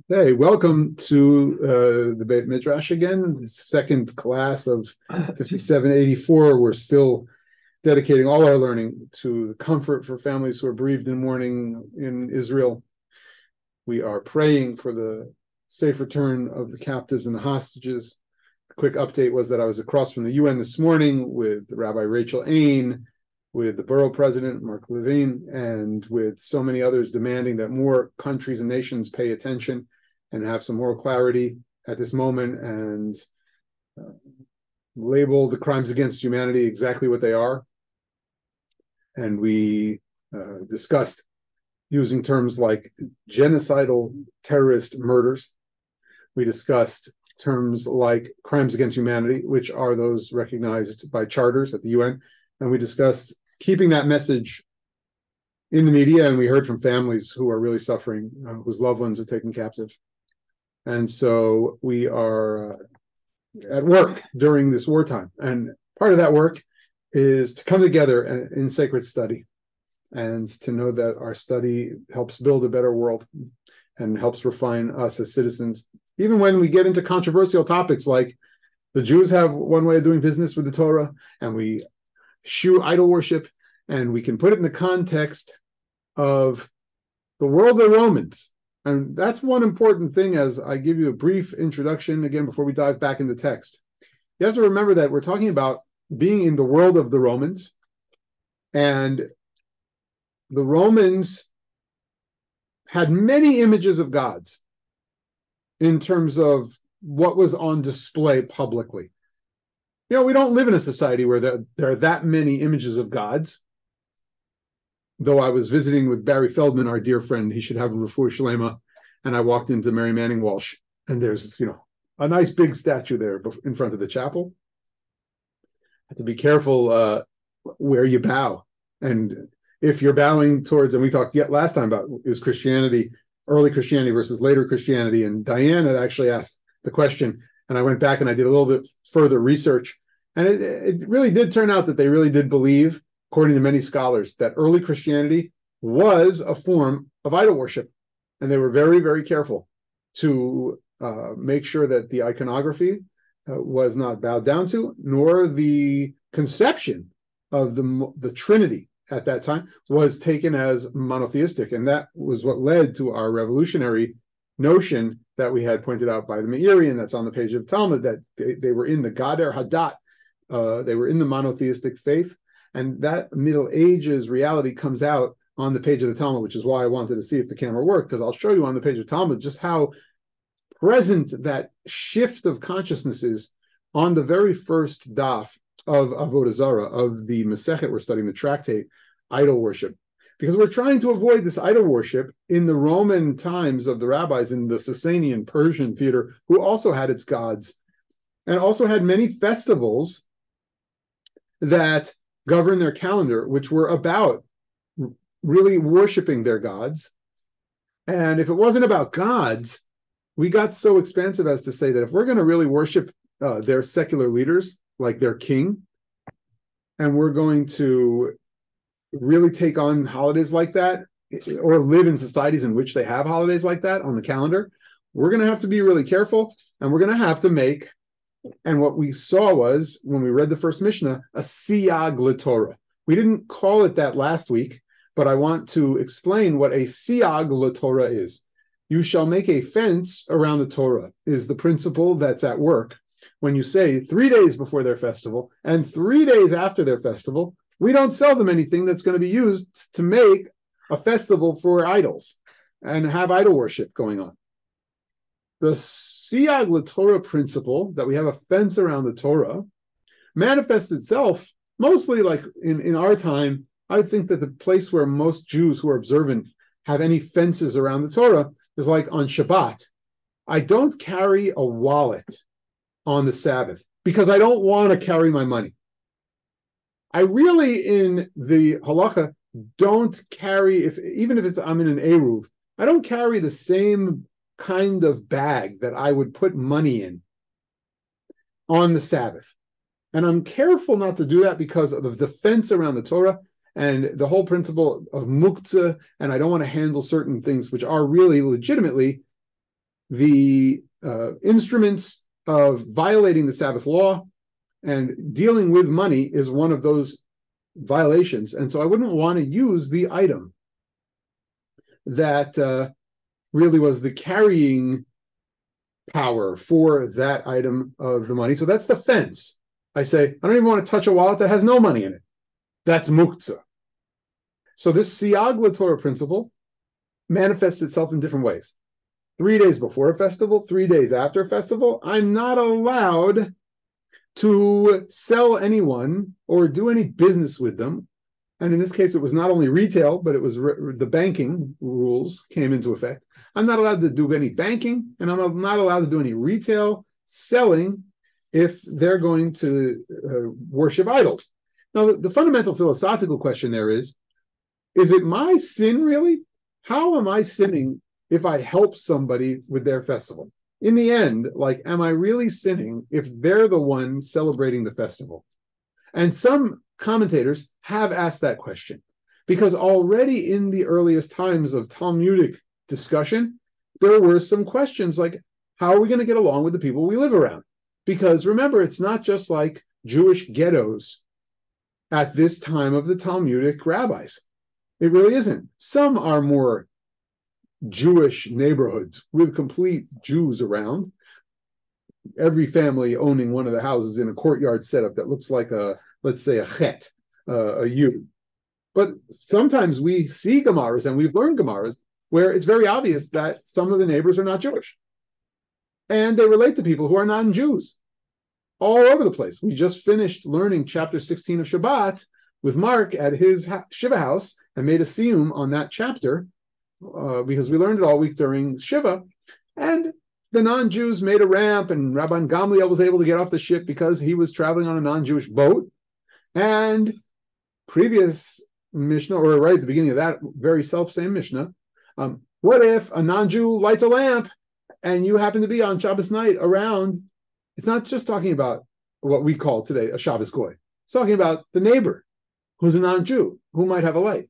Hey, welcome to the Beit Midrash again, the second class of 5784. We're still dedicating all our learning to comfort for families who are bereaved in mourning in Israel. We are praying for the safe return of the captives and the hostages. A quick update was that I was across from the UN this morning with Rabbi Rachel Ain, with the borough president, Mark Levine, and with so many others demanding that more countries and nations pay attention and have some more clarity at this moment and label the crimes against humanity exactly what they are. And we discussed using terms like genocidal terrorist murders. We discussed terms like crimes against humanity, which are those recognized by charters at the UN. And we discussed keeping that message in the media, and we heard from families who are really suffering, whose loved ones are taken captive. And so we are at work during this wartime. And part of that work is to come together in sacred study and to know that our study helps build a better world and helps refine us as citizens. Even when we get into controversial topics like the Jews have one way of doing business with the Torah, and we eschew idol worship, and we can put it in the context of the world of the Romans. And that's one important thing as I give you a brief introduction, again, before we dive back into text. You have to remember that we're talking about being in the world of the Romans, and the Romans had many images of gods in terms of what was on display publicly. You know, we don't live in a society where there are that many images of gods. Though I was visiting with Barry Feldman, our dear friend, he should have a refuah shlema, and I walked into Mary Manning Walsh, and there's, a nice big statue there in front of the chapel. Have to be careful where you bow. And if you're bowing towards, and we talked last time about is Christianity, early Christianity versus later Christianity, and Diane had actually asked the question, and I went back and I did a little bit further research, and it really did turn out that they really did believe, according to many scholars, that early Christianity was a form of idol worship. And they were very, very careful to make sure that the iconography was not bowed down to, nor the conception of the Trinity at that time was taken as monotheistic. And that was what led to our revolutionary notion that we had pointed out by the Meiri, and that's on the page of Talmud, that they were in the Gader Hadat, they were in the monotheistic faith. And that Middle Ages reality comes out on the page of the Talmud, which is why I wanted to see if the camera worked, because I'll show you on the page of Talmud just how present that shift of consciousness is on the very first daf of Avodah Zarah, of the Masechet we're studying, the tractate, idol worship. Because we're trying to avoid this idol worship in the Roman times of the rabbis in the Sasanian Persian theater, who also had its gods, and also had many festivals that govern their calendar, which were about really worshiping their gods. And if it wasn't about gods, we got so expansive as to say that if we're going to really worship their secular leaders, like their king, and we're going to really take on holidays like that, or live in societies in which they have holidays like that on the calendar, we're going to have to be really careful, and we're going to have to make, and what we saw was, when we read the first Mishnah, a siyag l'Torah. We didn't call it that last week, but I want to explain what a siyag l'Torah is. You shall make a fence around the Torah is the principle that's at work when you say 3 days before their festival and 3 days after their festival, we don't sell them anything that's going to be used to make a festival for idols and have idol worship going on. The siyag l'Torah principle, that we have a fence around the Torah, manifests itself mostly like in our time. I would think that the place where most Jews who are observant have any fences around the Torah is like on Shabbat. I don't carry a wallet on the Sabbath because I don't want to carry my money. I really, in the halacha, don't carry, even if I'm in an Eruv, I don't carry the same kind of bag that I would put money in on the Sabbath. And I'm careful not to do that because of the fence around the Torah and the whole principle of muktzah, and I don't want to handle certain things which are really legitimately the instruments of violating the Sabbath law, and dealing with money is one of those violations. And so I wouldn't want to use the item that really was the carrying power for that item of the money. So that's the fence. I say, I don't even want to touch a wallet that has no money in it. That's muktzah. So this siyag l'Torah principle manifests itself in different ways. 3 days before a festival, 3 days after a festival, I'm not allowed to sell anyone or do any business with them. And in this case, it was not only retail, but it was the banking rules came into effect. I'm not allowed to do any banking, and I'm not allowed to do any retail selling if they're going to worship idols. Now, the fundamental philosophical question there is it my sin really? How am I sinning if I help somebody with their festival? In the end, like, am I really sinning if they're the one celebrating the festival? And some commentators have asked that question, because already in the earliest times of Talmudic discussion, there were some questions like, how are we going to get along with the people we live around? Because remember, it's not just like Jewish ghettos at this time of the Talmudic rabbis. It really isn't. Some are more Jewish neighborhoods with complete Jews around. Every family owning one of the houses in a courtyard setup that looks like let's say a chet, a U. But sometimes we see Gemaras, and we've learned Gemaras, where it's very obvious that some of the neighbors are not Jewish. And they relate to people who are non-Jews all over the place. We just finished learning chapter 16 of Shabbat with Mark at his Shiva house and made a siyum on that chapter because we learned it all week during Shiva. And the non-Jews made a ramp, and Rabban Gamliel was able to get off the ship because he was traveling on a non-Jewish boat. And previous Mishnah, or right at the beginning of that very self-same Mishnah, what if a non-Jew lights a lamp and you happen to be on Shabbos night around? It's not just talking about what we call today a Shabbos goy. It's talking about the neighbor who's a non-Jew who might have a light.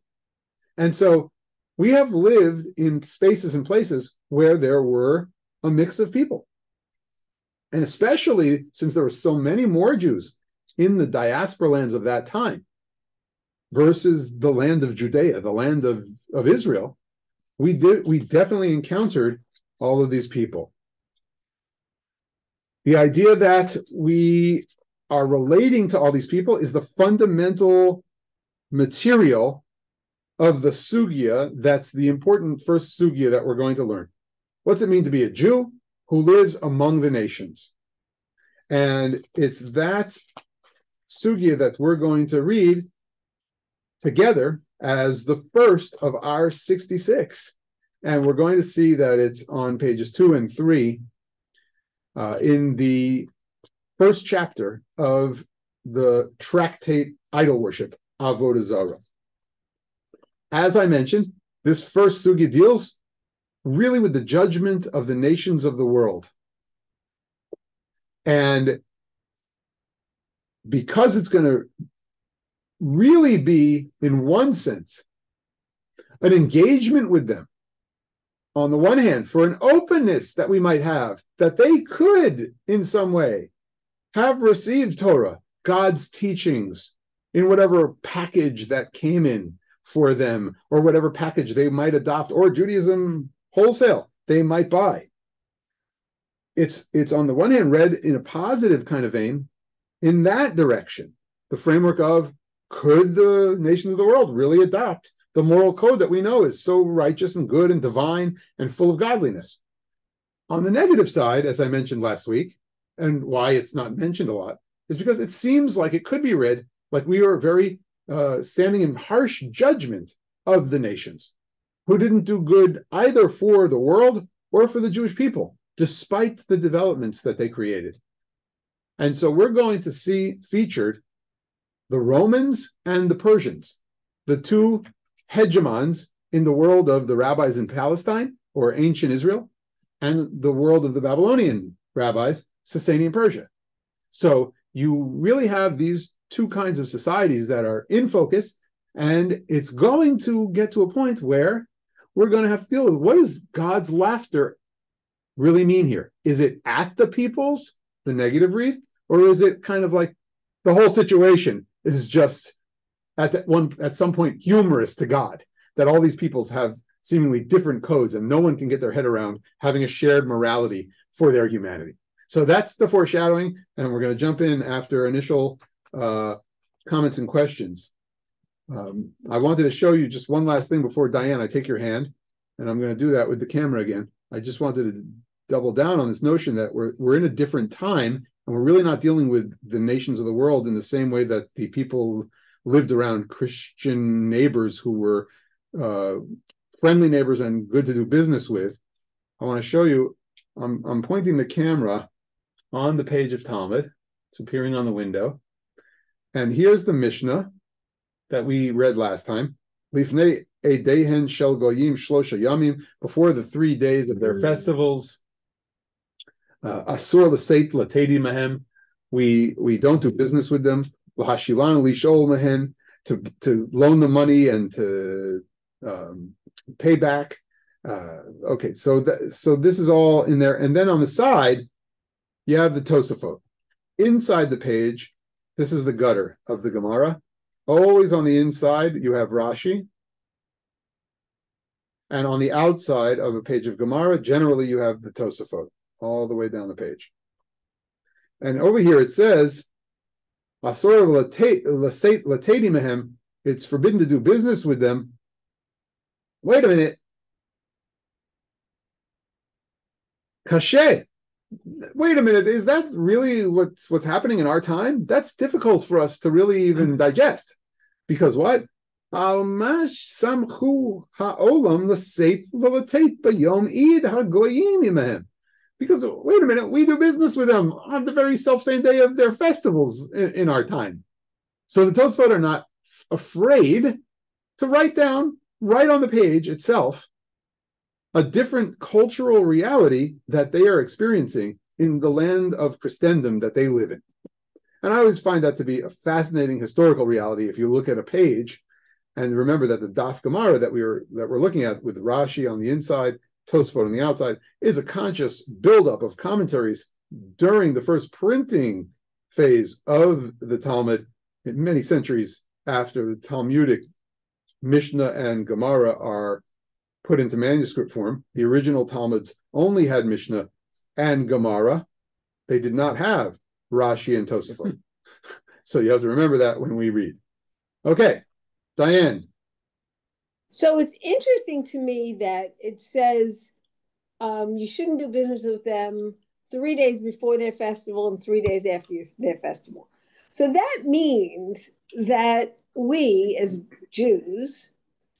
And so we have lived in spaces and places where there were a mix of people. And especially since there were so many more Jews in the diaspora lands of that time versus the land of Judea, the land of Israel, we definitely encountered all of these people. The idea that we are relating to all these people is the fundamental material of the sugya. That's the important first sugya that we're going to learn. What's it mean to be a Jew who lives among the nations? And it's that sugya that we're going to read together as the first of our 66. And we're going to see that it's on pages 2 and 3 in the first chapter of the tractate Idol Worship, AvodahZarahpp. As I mentioned, this first sugya deals really with the judgment of the nations of the world. And because it's going to really be, in one sense, an engagement with them, on the one hand, for an openness that we might have, that they could, in some way, have received Torah, God's teachings, in whatever package that came in for them, or whatever package they might adopt, or Judaism wholesale they might buy. It's on the one hand read in a positive kind of vein, in that direction, the framework of, could the nations of the world really adopt the moral code that we know is so righteous and good and divine and full of godliness? On the negative side, as I mentioned last week, and why it's not mentioned a lot, is because it seems like it could be read like we are very standing in harsh judgment of the nations who didn't do good either for the world or for the Jewish people, despite the developments that they created. And so we're going to see featured the Romans and the Persians, the two hegemons in the world of the rabbis in Palestine, or ancient Israel, and the world of the Babylonian rabbis, Sasanian Persia. So you really have these two kinds of societies that are in focus, and it's going to get to a point where we're going to have to deal with what is God's laughter really mean here? Is it at the peoples, the negative read, or is it kind of like the whole situation is just at some point humorous to God, that all these peoples have seemingly different codes and no one can get their head around having a shared morality for their humanity? So that's the foreshadowing, and we're going to jump in after initial comments and questions. I wanted to show you just one last thing before, Diane, I take your hand, and I'm going to do that with the camera again. I just wanted to double down on this notion that we're in a different time, and we're really not dealing with the nations of the world in the same way that the people lived around Christian neighbors who were friendly neighbors and good to do business with. I want to show you, I'm pointing the camera on the page of Talmud. It's appearing on the window. And here's the Mishnah that we read last time. Lifnei Eidehen Shel Goyim Shlosha Yamim, before the 3 days of their festivals. Asur L'Seit L'Tedi Mahem, we don't do business with them. L'Hashilan L'Shol Mahen, to loan them money and to pay back. Okay, so this is all in there. And then on the side, you have the Tosafot. Inside the page, this is the gutter of the Gemara. Always on the inside, you have Rashi. And on the outside of a page of Gemara, generally you have the Tosafot, all the way down the page. And over here it says, Asor L'Tedi Mehem, it's forbidden to do business with them. Wait a minute. Kashe. Wait a minute, is that really what's happening in our time? That's difficult for us to really even digest. Because what? Because wait a minute, we do business with them on the very self-same day of their festivals in our time. So the Tosfot are not afraid to write down, right on the page itself, a different cultural reality that they are experiencing in the land of Christendom that they live in. And I always find that to be a fascinating historical reality. If you look at a page and remember that the Daf Gemara that we're looking at with Rashi on the inside, Tosfot on the outside, is a conscious buildup of commentaries during the first printing phase of the Talmud, many centuries after the Talmudic Mishnah and Gemara are put into manuscript form. The original Talmuds only had Mishnah and Gemara. They did not have Rashi and Tosafot. So you have to remember that when we read. Okay, Diane. So it's interesting to me that it says you shouldn't do business with them 3 days before their festival and 3 days after their festival. So that means that we as Jews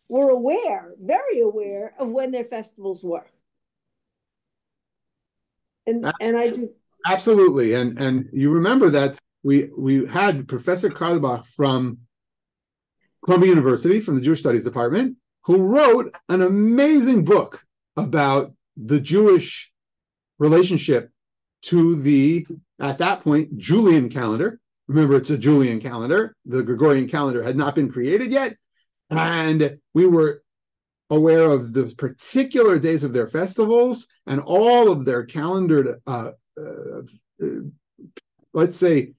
were aware, very aware of when their festivals were. And I just absolutely. And you remember that we had Professor Karlbach from Columbia University, from the Jewish Studies Department, who wrote an amazing book about the Jewish relationship to the, at that point, Julian calendar. Remember, it's a Julian calendar. The Gregorian calendar had not been created yet. And we were aware of the particular days of their festivals and all of their calendared, let's say,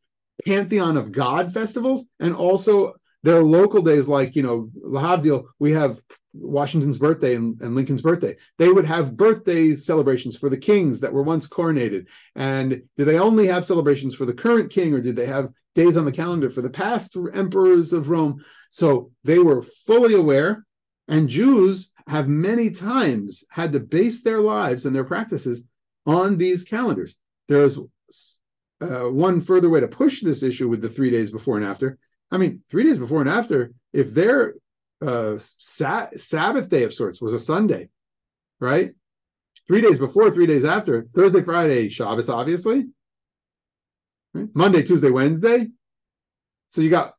pantheon of God festivals, and also their local days, like, Lahavdil, we have Washington's birthday and Lincoln's birthday. They would have birthday celebrations for the kings that were once coronated. And did they only have celebrations for the current king, or did they have days on the calendar for the past emperors of Rome? So they were fully aware, and Jews have many times had to base their lives and their practices on these calendars. There's one further way to push this issue with the 3 days before and after. I mean, 3 days before and after, if their Sabbath day of sorts was a Sunday, right? 3 days before, 3 days after, Thursday, Friday, Shabbos, obviously. Right? Monday, Tuesday, Wednesday. So you got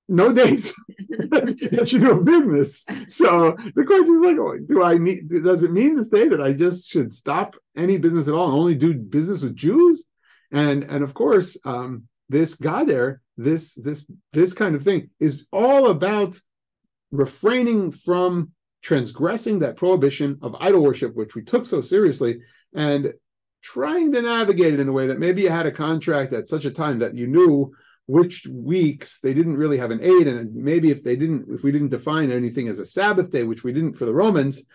no dates that you do business. So the question is like, does it mean to say that I just should stop any business at all and only do business with Jews? And of course, this guy there, this kind of thing is all about refraining from transgressing that prohibition of idol worship, which we took so seriously, and trying to navigate it in a way that maybe you had a contract at such a time that you knew which weeks they didn't really have an aid, and maybe if we didn't define anything as a Sabbath day, which we didn't for the Romans,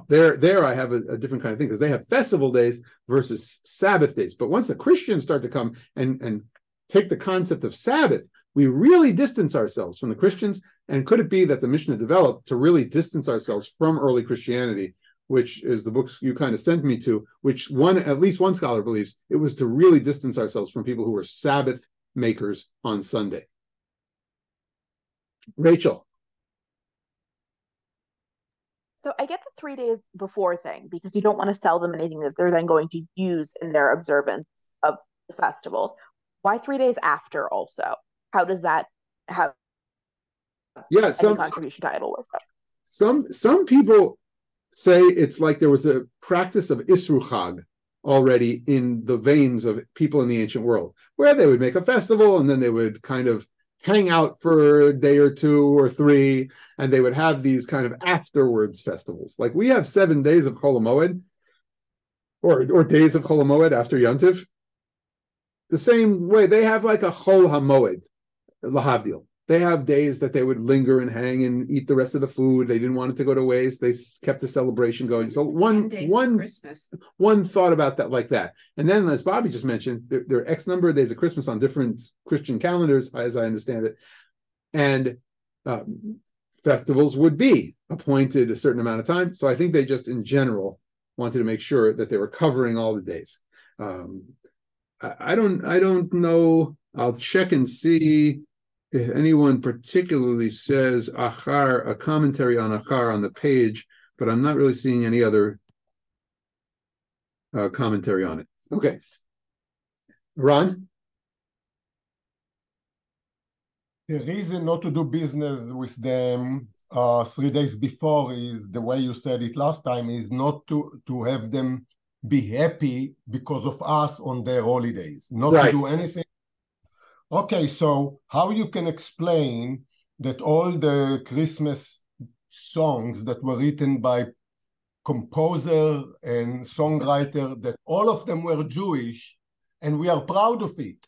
there I have a different kind of thing, because they have festival days versus Sabbath days. But once the Christians start to come and take the concept of Sabbath, we really distance ourselves from the Christians. And could it be that the Mishnah developed to really distance ourselves from early Christianity, which is the books you kind of sent me to, which at least one scholar believes it was to really distance ourselves from people who were Sabbath makers on Sunday. Rachel. So I get the 3 days before thing, because you don't want to sell them anything that they're then going to use in their observance of the festivals. Why 3 days after also? How does that have any contribution to idol worship? Some people say it's like there was a practice of Isru Chag already in the veins of people in the ancient world, where they would make a festival and then they would kind of hang out for a day or 2 or 3, and they would have these kind of afterwards festivals. Like we have 7 days of Chol HaMoed, or days of Chol HaMoed after Yontif. The same way they have like a Chol HaMoed, Lahavdil. They have days that they would linger and hang and eat the rest of the food. They didn't want it to go to waste. They kept the celebration going. So one thought about that like that. And then, as Bobby just mentioned, there are X number of days of Christmas on different Christian calendars, as I understand it. And festivals would be appointed a certain amount of time. So I think they just, in general, wanted to make sure that they were covering all the days. I don't know. I'll check and see if anyone particularly says Achar, a commentary on Achar on the page, but I'm not really seeing any other commentary on it. Okay. Ron? The reason not to do business with them 3 days before is, the way you said it last time, is not to have them be happy because of us on their holidays, not to do anything. Okay, so how you can explain that all the Christmas songs that were written by composer and songwriter, that all of them were Jewish, and we are proud of it?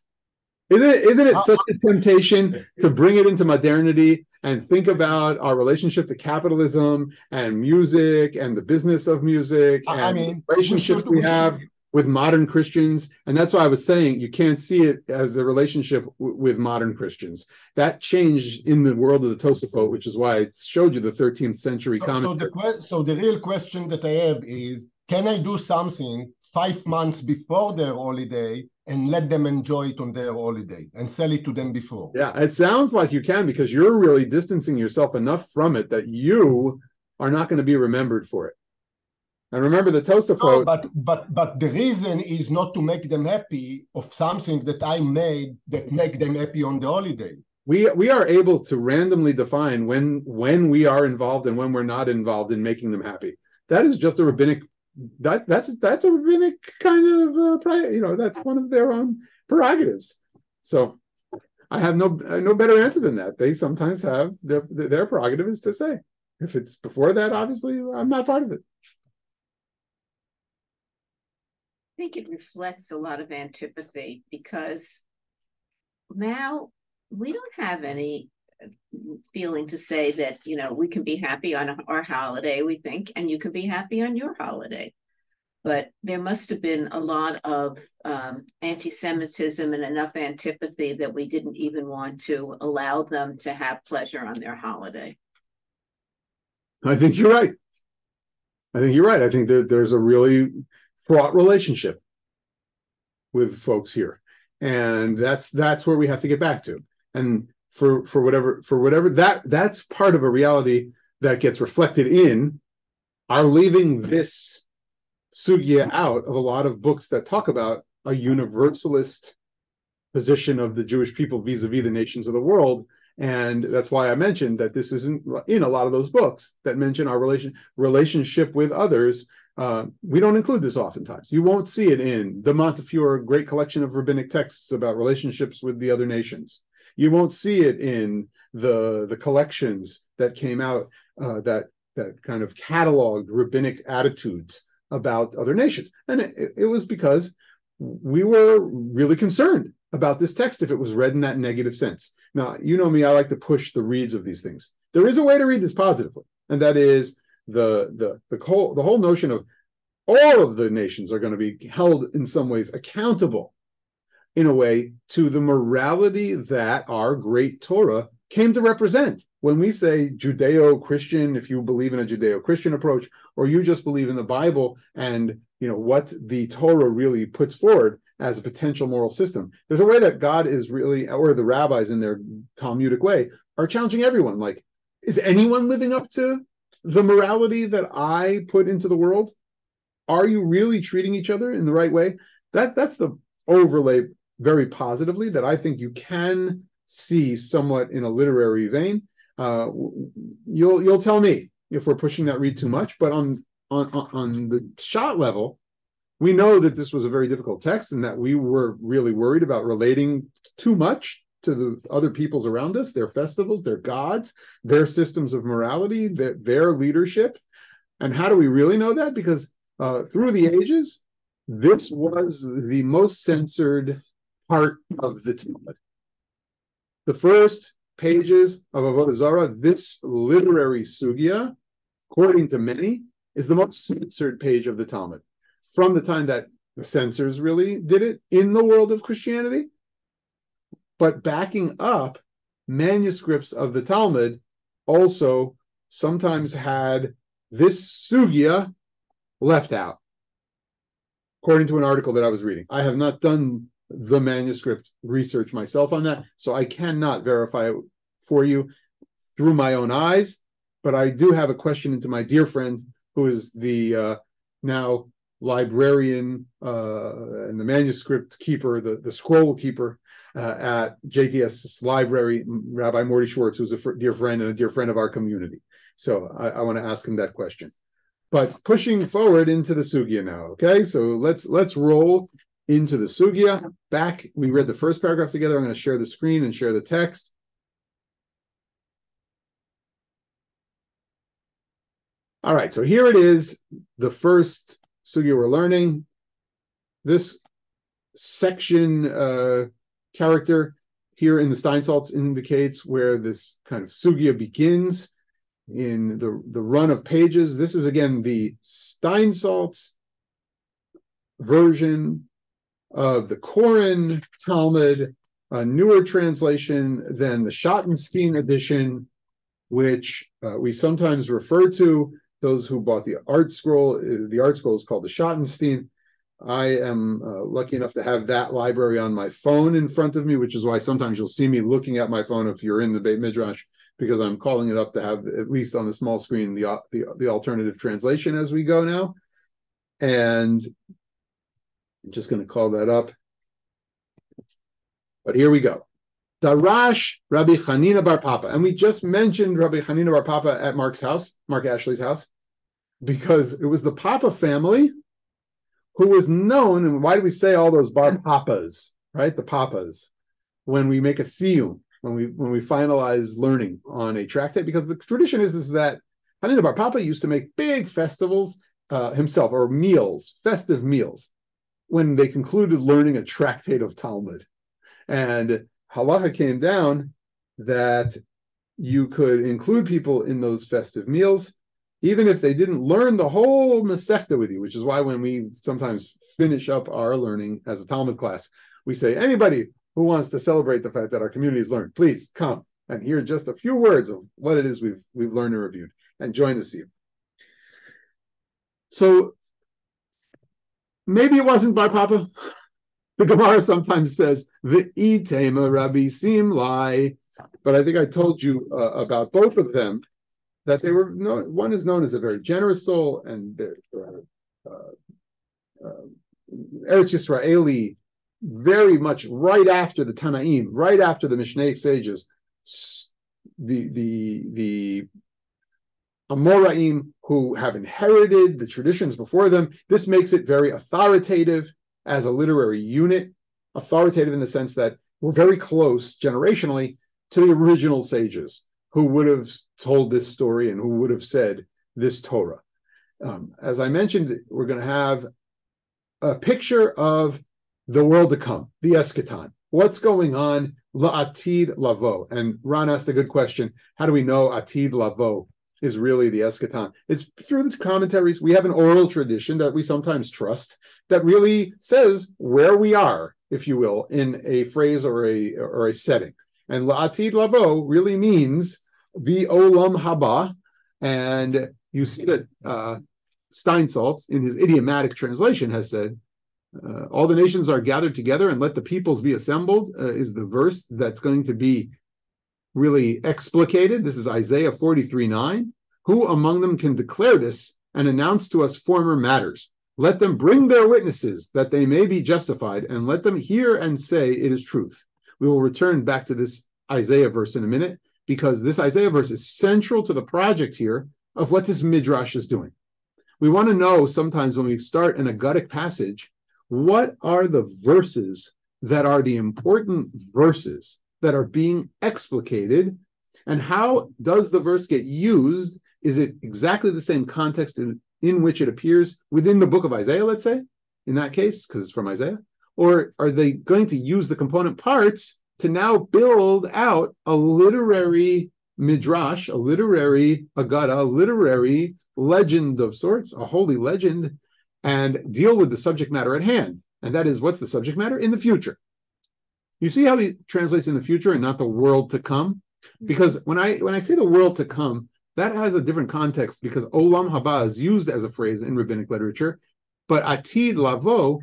Isn't it such a temptation to bring it into modernity and think about our relationship to capitalism and music and the business of music and relationships we have with modern Christians? And that's why I was saying you can't see it as the relationship with modern Christians. That changed in the world of the Tosafot, which is why I showed you the 13th century commentary. So the real question that I have is, can I do something 5 months before their holiday and let them enjoy it on their holiday and sell it to them before? Yeah, it sounds like you can, because you're really distancing yourself enough from it that you are not going to be remembered for it. And remember the Tosafot. No, but the reason is not to make them happy of something that I made that make them happy on the holiday. We are able to randomly define when we are involved and when we're not involved in making them happy. That is just a rabbinic. That's a rabbinic kind of that's one of their own prerogatives. So I have no better answer than that. They sometimes have their prerogative is to say. If it's before that, obviously I'm not part of it. I think it reflects a lot of antipathy, because now we don't have any feeling to say that, we can be happy on our holiday, we think, and you can be happy on your holiday. But there must have been a lot of anti-Semitism and enough antipathy that we didn't even want to allow them to have pleasure on their holiday. I think you're right. I think that there's a really fraught relationship with folks here, and that's where we have to get back to. And for whatever that's part of a reality that gets reflected in our leaving this sugya out of a lot of books that talk about a universalist position of the Jewish people vis-a-vis the nations of the world. And that's why I mentioned that this isn't in a lot of those books that mention our relationship with others. We don't include this oftentimes. You won't see it in the Montefiore great collection of rabbinic texts about relationships with the other nations. You won't see it in the collections that came out that that kind of cataloged rabbinic attitudes about other nations. And it was because we were really concerned about this text if it was read in that negative sense. Now, you know me, I like to push the reads of these things. There is a way to read this positively, and that is the whole notion of all of the nations are going to be held in some ways accountable in a way to the morality that our great Torah came to represent. When we say Judeo-Christian, if you believe in a Judeo-Christian approach, or you just believe in the Bible and what the Torah really puts forward as a potential moral system, there's a way that God is really, or the rabbis in their Talmudic way, are challenging everyone. Like, is anyone living up to the morality that I put into the world? Are you really treating each other in the right way? That's the overlay very positively that I think you can see somewhat in a literary vein. You'll tell me if we're pushing that read too much, but on the shot level, we know that this was a very difficult text and that we were really worried about relating too much to the other peoples around us, their festivals, their gods, their systems of morality, their leadership. And how do we really know that? Because through the ages, this was the most censored part of the Talmud. The first pages of Avodah Zarah, this literary sugya, according to many, is the most censored page of the Talmud. From the time that the censors really did it in the world of Christianity, but backing up, manuscripts of the Talmud also sometimes had this sugya left out, according to an article that I was reading. I have not done the manuscript research myself on that, so I cannot verify it for you through my own eyes, but I do have a question into my dear friend, who is the now librarian and the manuscript keeper, the scroll keeper at JTS Library, Rabbi Morty Schwartz, who's a dear friend and a dear friend of our community. So I want to ask him that question. But pushing forward into the sugya now, okay? So let's roll into the sugya. Back, we read the first paragraph together. I'm going to share the screen and share the text. All right, so here it is, the first sugya we're learning. This section character here in the Steinsaltz indicates where this kind of sugya begins in the run of pages. This is, again, the Steinsaltz version of the Koren Talmud, a newer translation than the Schottenstein edition, which we sometimes refer to. Those who bought the art scroll is called the Schottenstein. I am lucky enough to have that library on my phone in front of me, which is why sometimes you'll see me looking at my phone if you're in the Beit Midrash, because I'm calling it up to have, at least on the small screen, the alternative translation as we go now. And I'm just going to call that up. But here we go. Darash Rabbi Chanina Bar Papa. And we just mentioned Rabbi Chanina Bar Papa at Mark Ashley's house, because it was the Papa family who was known. And why do we say all those Bar Papas, right? The Papas, when we make a siyum, when we finalize learning on a tractate, because the tradition is that Chanina Bar Papa used to make big festivals himself, or meals, festive meals, when they concluded learning a tractate of Talmud. And halacha came down that you could include people in those festive meals, even if they didn't learn the whole Masechta with you, which is why when we sometimes finish up our learning as a Talmud class, we say, anybody who wants to celebrate the fact that our community has learned, please come and hear just a few words of what it is we've learned and reviewed, and join the siyum. So maybe it wasn't Bar Papa. The Gemara sometimes says, "V'itema Rabbi Simlai," but I think I told you about both of them, that they were one is known as a very generous soul, and they're Eretz Yisraeli, very much right after the Tanaim, right after the Mishnaic sages, the Amoraim, who have inherited the traditions before them. This makes it very authoritative as a literary unit, authoritative in the sense that we're very close generationally to the original sages who would have told this story and who would have said this Torah. As I mentioned, we're going to have a picture of the world to come, the eschaton. What's going on, la'atid lavo? And Ron asked a good question. How do we know atid lavo is really the eschaton? It's through the commentaries. We have an oral tradition that we sometimes trust that really says where we are, if you will, in a phrase or a setting. And la'atid lavo really means the olam haba. And you see that Steinsaltz, in his idiomatic translation, has said, all the nations are gathered together and let the peoples be assembled, is the verse that's going to be really explicated. This is Isaiah 43:9. Who among them can declare this and announce to us former matters? Let them bring their witnesses that they may be justified, and let them hear and say it is truth. We will return back to this Isaiah verse in a minute, because this Isaiah verse is central to the project here of what this midrash is doing. We want to know sometimes when we start an Agadic passage, what are the verses that are the important verses that are being explicated, and how does the verse get used? Is it exactly the same context in which it appears within the book of Isaiah, let's say, in that case, because it's from Isaiah? Or are they going to use the component parts to now build out a literary midrash, a literary Agada, a literary legend of sorts, a holy legend, and deal with the subject matter at hand? And that is, what's the subject matter? In the future. You see how he translates in the future and not the world to come? Because when I say the world to come, that has a different context, because olam haba is used as a phrase in rabbinic literature, but atid lavo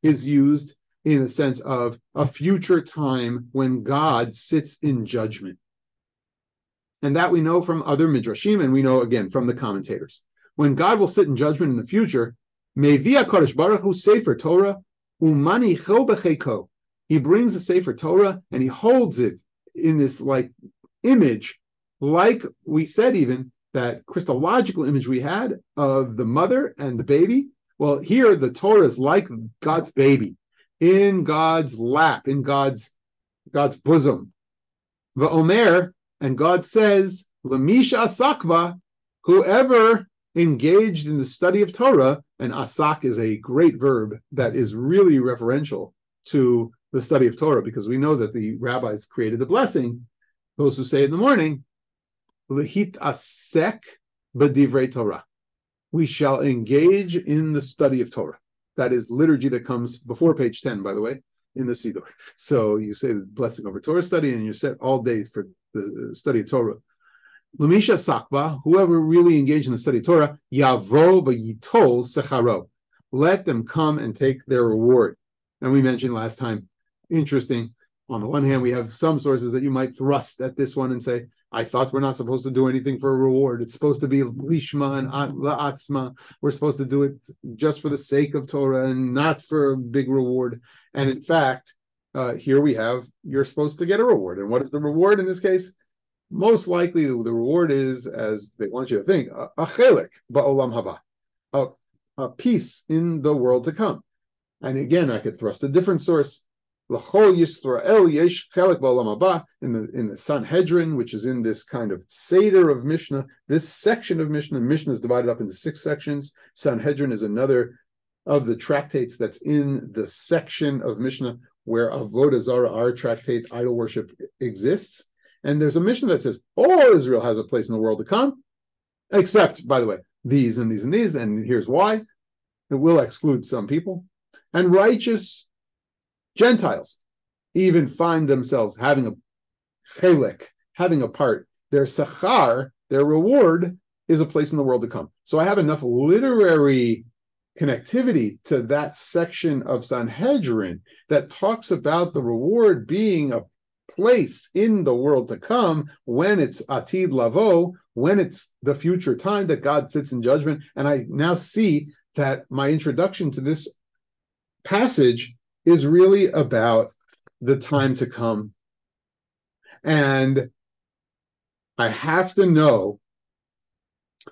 is used in a sense of a future time when God sits in judgment. And that we know from other midrashim, and we know again from the commentators. When God will sit in judgment in the future, Mevi HaKadosh Baruch Hu Sefer Torah umanicho b'cheiko. He brings the Sefer Torah and he holds it in this like image, like we said even that Christological image we had of the mother and the baby. Well, here the Torah is like God's baby, in God's lap, in God's bosom. V'omer, and God says, L'misha asakva, whoever engaged in the study of Torah, and asak is a great verb that is really referential to the study of Torah, because we know that the rabbis created the blessing, those who say in the morning, L'hit asek b'divrei Torah. We shall engage in the study of Torah. That is liturgy that comes before page 10, by the way, in the Siddur. So you say the blessing over Torah study, and you're set all day for the study of Torah. L'misha sakba, whoever really engaged in the study of Torah, yavo v'yitol secharo. Let them come and take their reward. And we mentioned last time, interesting, on the one hand, we have some sources that you might thrust at this one and say, I thought we're not supposed to do anything for a reward. It's supposed to be lishma and la'atzma. We're supposed to do it just for the sake of Torah and not for a big reward. And in fact, here we have, you're supposed to get a reward. And what is the reward in this case? Most likely the reward is, as they want you to think, a chelik ba'olam haba, a piece in the world to come. And again, I could thrust a different source. L'chol Yisrael yesh chelik ba'olam haba, in the Sanhedrin, which is in this kind of Seder of Mishnah. This section of Mishnah is divided up into 6 sections. Sanhedrin is another of the tractates that's in the section of Mishnah where AvodahZarahpp, our tractate, idol worship, exists. And there's a Mishnah that says all Israel has a place in the world to come, except, by the way, these and these and these, and here's why. It will exclude some people. And righteous Gentiles even find themselves having a chelek, having a part. Their sachar, their reward, is a place in the world to come. So I have enough literary connectivity to that section of Sanhedrin that talks about the reward being a place in the world to come when it's atid lavo, when it's the future time that God sits in judgment. And I now see that my introduction to this passage is really about the time to come. And I have to know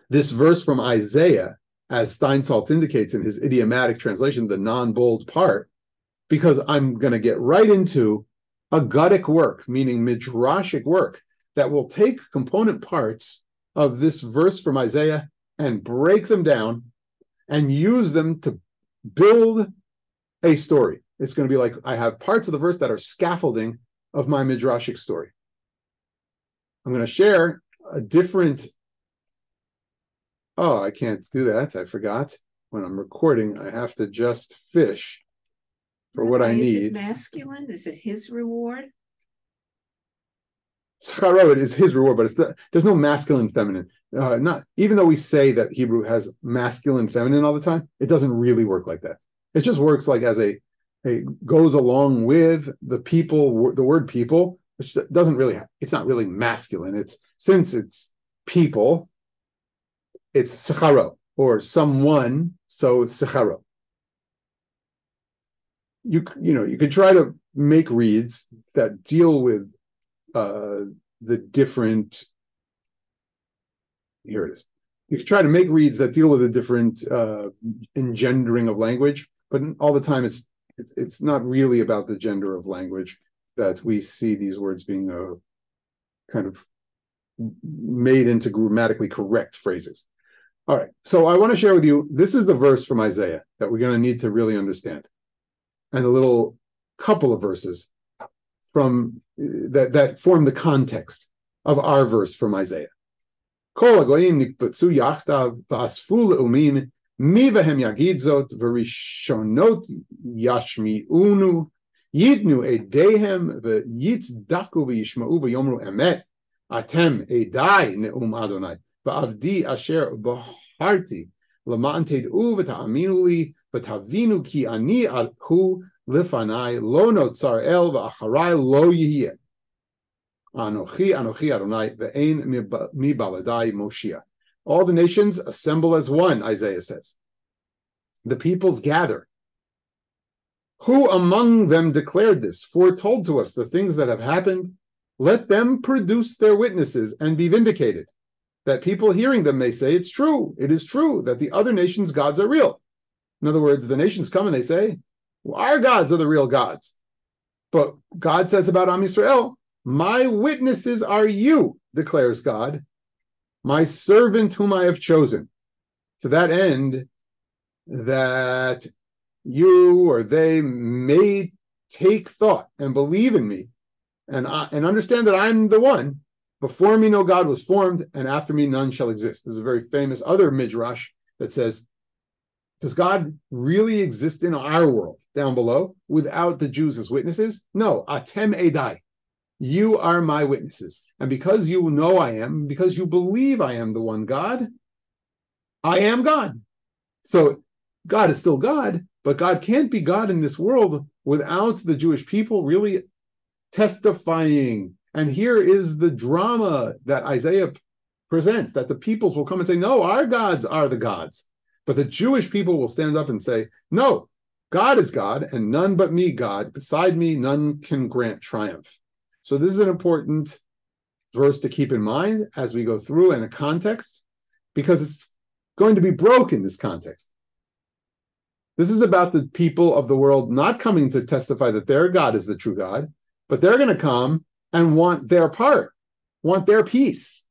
this verse from Isaiah, as Steinsaltz indicates in his idiomatic translation, the non-bold part, because I'm going to get right into Agadic work, meaning midrashic work, that will take component parts of this verse from Isaiah and break them down and use them to build a story. It's going to be like I have parts of the verse that are scaffolding of my midrashic story. I'm going to share a different. Oh, I can't do that. I forgot. When I'm recording, I have to just fish for what I need. Is it masculine? Is it his reward? It is his reward, but there's no masculine, feminine. Not even though we say that Hebrew has masculine, feminine all the time, it doesn't really work like that. It just works like as a goes along with the people, the word people, which doesn't really. It's not really masculine. Since it's people, it's secharo or someone, so it's secharo. You could try to make reads that deal with the different. Here it is. You could try to make reads that deal with the different engendering of language, but all the time it's not really about the gender of language that we see these words being kind of made into grammatically correct phrases. All right, so I want to share with you, this is the verse from Isaiah that we're going to need to really understand, and a little couple of verses from that form the context of our verse from Isaiah. Kol hagoyim nikbetzu yachdav v'asfu le'umim mi v'hem yagid zot v'rishonot yashmi'unu yidnu edehem v'yitzdaku v'yishma'u v'yomru emet atem edai ne'um Adonai v'avdi asher b'harti l'ma'an ted'u v'ta'aminu li v'tavinu ki ani hu Lifanai lo notzar el v'acharai lo yihye. Anochi Adonai ve'ein mi baladai Moshiach. All the nations assemble as one, Isaiah says. The peoples gather. Who among them declared this, foretold to us the things that have happened? Let them produce their witnesses and be vindicated, that people hearing them may say, it's true, it is true, that the other nations' gods are real. In other words, the nations come and they say, our gods are the real gods. But God says about Am Yisrael, my witnesses are you, declares God, my servant whom I have chosen. To that end, that you or they may take thought and believe in me and understand that I'm the one. Before me no God was formed, and after me none shall exist. This is a very famous other midrash that says, does God really exist in our world down below without the Jews as witnesses? No, atem edai. You are my witnesses. And because you know I am, because you believe I am the one God, I am God. So God is still God, but God can't be God in this world without the Jewish people really testifying. And here is the drama that Isaiah presents, that the peoples will come and say, no, our gods are the gods. But the Jewish people will stand up and say, no, God is God, and none but me, God. Beside me, none can grant triumph. So this is an important verse to keep in mind as we go through in a context, because it's going to be broken, this context. This is about the people of the world not coming to testify that their God is the true God, but they're going to come and want their part, want their piece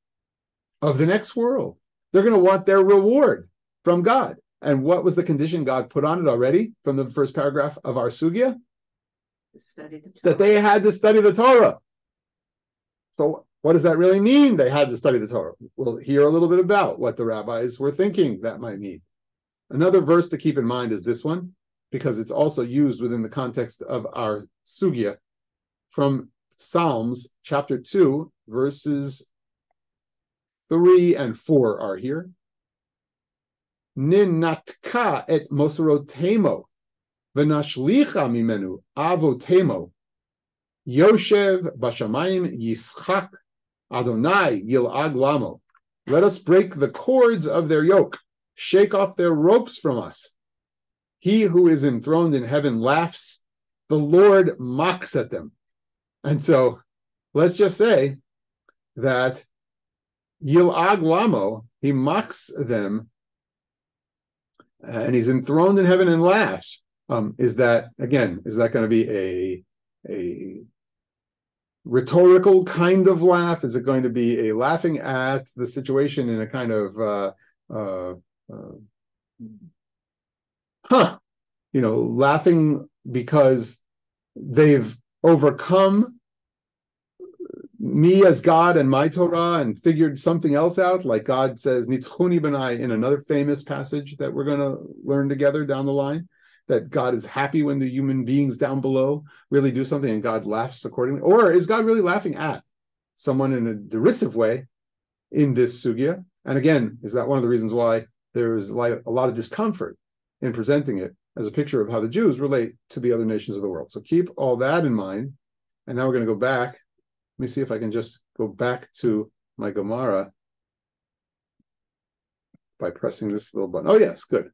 of the next world. They're going to want their reward from God. And what was the condition God put on it already from the first paragraph of our Sugya? That they had to study the Torah. So what does that really mean, they had to study the Torah? We'll hear a little bit about what the rabbis were thinking that might mean. Another verse to keep in mind is this one, because it's also used within the context of our Sugya from Psalms chapter 2, verses 3 and 4 are here. Ninatka et moserotemo v'nashlicha mimenu avotemo Yoshev bashamayim yischak Adonai yil'ag lamo. Let us break the cords of their yoke, shake off their ropes from us. He who is enthroned in heaven laughs, the Lord mocks at them. And so let's just say that yil'ag lamo, he mocks them, and he's enthroned in heaven and laughs. Is that going to be a rhetorical kind of laugh? Is it going to be a laughing at the situation in a kind of laughing because they've overcome me as God and my Torah and figured something else out, like God says, Nitzchuni b'nai, in another famous passage that we're going to learn together down the line, that God is happy when the human beings down below really do something and God laughs accordingly. Or is God really laughing at someone in a derisive way in this sugya? And again, is that one of the reasons why there is like a lot of discomfort in presenting it as a picture of how the Jews relate to the other nations of the world? So keep all that in mind. And now we're going to go back. Let me see if I can just go back to my Gemara by pressing this little button. Oh, yes, good.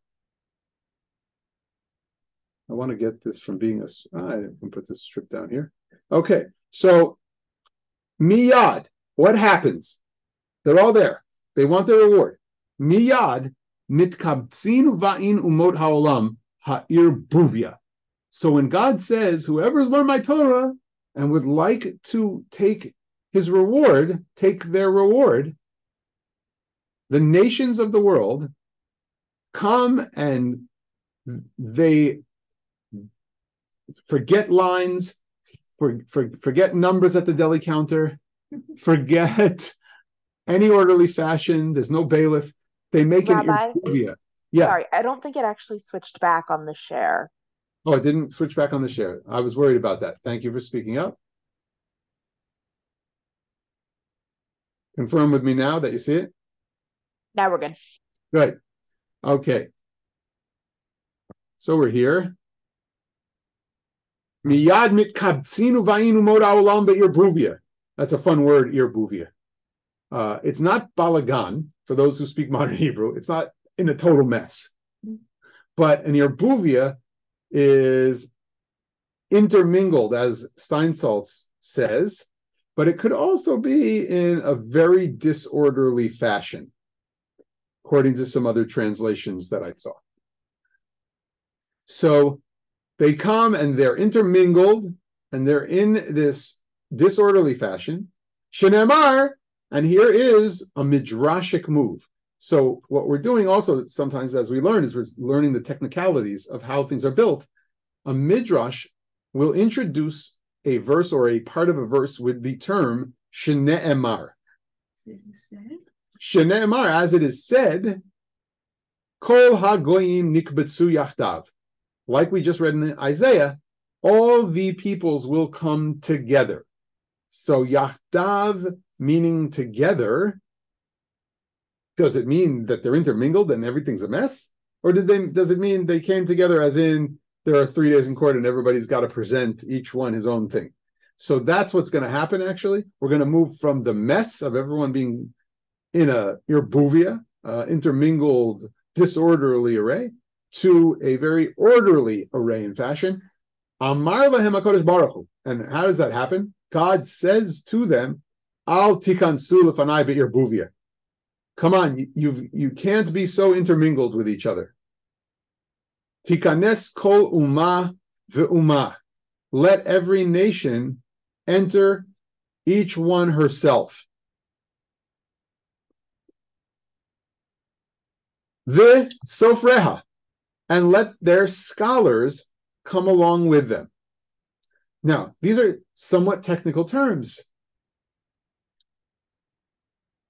I want to get this from being I can put this strip down here. Okay, so miyad, what happens? They're all there. They want their reward. Miyad nitkabtzin va'in umot ha'olam ha'ir buvia. So when God says, whoever's learned my Torah and would like to take his reward, take their reward, the nations of the world come and they forget lines, forget numbers at the deli counter, forget any orderly fashion. There's no bailiff. They make Rabbi, an irbuvia. Yeah. Sorry, I don't think it actually switched back on the share. Oh, it didn't switch back on the share. I was worried about that. Thank you for speaking up. Confirm with me now that you see it. Now we're good. Good. Okay. So we're here. Miyad mitkabtzinu va'inu mod ha'olam be'irbuvia. That's a fun word, irbuvia. It's not balagan, for those who speak modern Hebrew. It's not in a total mess. But an irbuvia is intermingled, as Steinsaltz says, but it could also be in a very disorderly fashion, according to some other translations that I saw. So they come and they're intermingled and they're in this disorderly fashion. Shenemar, and here is a midrashic move. So what we're doing also sometimes as we learn is we're learning the technicalities of how things are built. A midrash will introduce a verse or a part of a verse with the term shene'emar. Shene'emar, as it is said, kol hagoyim nikbetzu yachdav. Like we just read in Isaiah, all the peoples will come together. So yachdav meaning together, does it mean that they're intermingled and everything's a mess? Or does it mean they came together as in there are 3 days in court and everybody's got to present each one his own thing? So that's what's going to happen, actually. We're going to move from the mess of everyone being in a irbuvia, intermingled, disorderly array, to a very orderly array in fashion. Amar lahem HaKadosh Baruch Hu. And how does that happen? God says to them, Al tikansu lefanai be'irbuvia. Come on, you can't be so intermingled with each other. Tikanes kol umah ve'umah. Let every nation enter each one herself. Ve'sofreha. And let their scholars come along with them. Now, these are somewhat technical terms.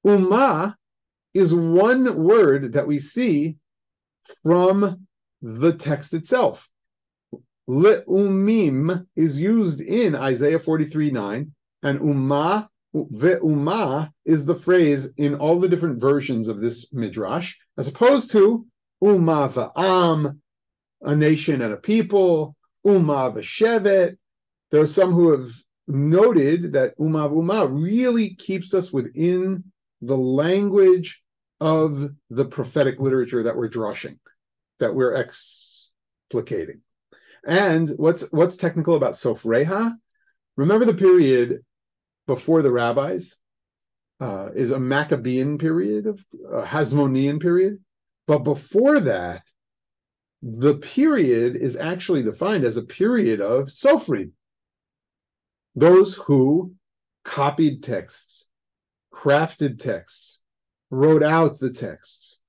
Ummah is one word that we see from the text itself. Le'umim is used in Isaiah 43:9, and ummah, ve'ummah is the phrase in all the different versions of this midrash, as opposed to ummah va'am, a nation and a people, ummah v'shevet. There are some who have noted that ummah v'ummah really keeps us within the language of the prophetic literature that we're drushing, that we're explicating. And what's technical about Sofreha? Remember the period before the rabbis is a Maccabean period, a Hasmonean period. But before that, the period is actually defined as a period of Sofrim, those who copied texts, crafted texts, wrote out the texts,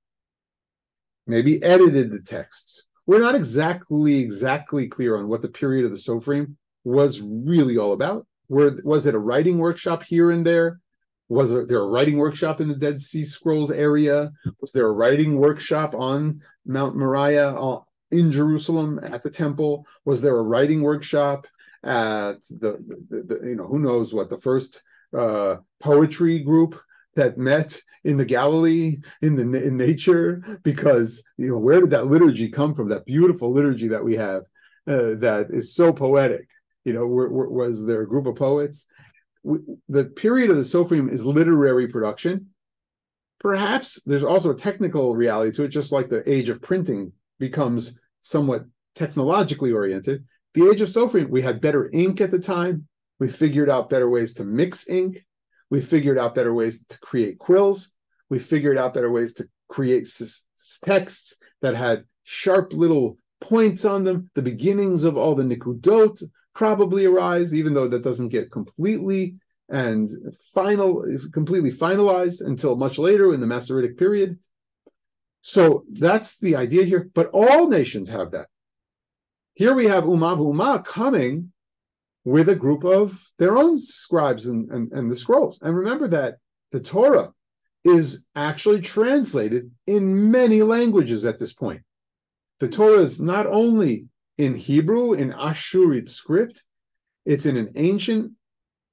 maybe edited the texts. We're not exactly clear on what the period of the Sofrim was really all about. Was it a writing workshop here and there? Was there a writing workshop in the Dead Sea Scrolls area? Was there a writing workshop on Mount Moriah in Jerusalem at the temple? Was there a writing workshop at the who knows what, the first poetry group that met in the Galilee in nature? Because where did that liturgy come from? That beautiful liturgy that we have that is so poetic. Was there a group of poets? The period of the Sofrim is literary production. Perhaps there's also a technical reality to it, just like the age of printing becomes somewhat technologically oriented. The age of Sofrim, we had better ink at the time. We figured out better ways to mix ink. We figured out better ways to create quills. We figured out better ways to create texts that had sharp little points on them. The beginnings of all the nikudot probably arise, even though that doesn't get completely finalized until much later in the Masoretic period. So that's the idea here. But all nations have that. Here we have Ummah V'Ummah coming with a group of their own scribes and the scrolls. And remember that the Torah is actually translated in many languages at this point. The Torah is not only in Hebrew, in Ashurit script, it's in an ancient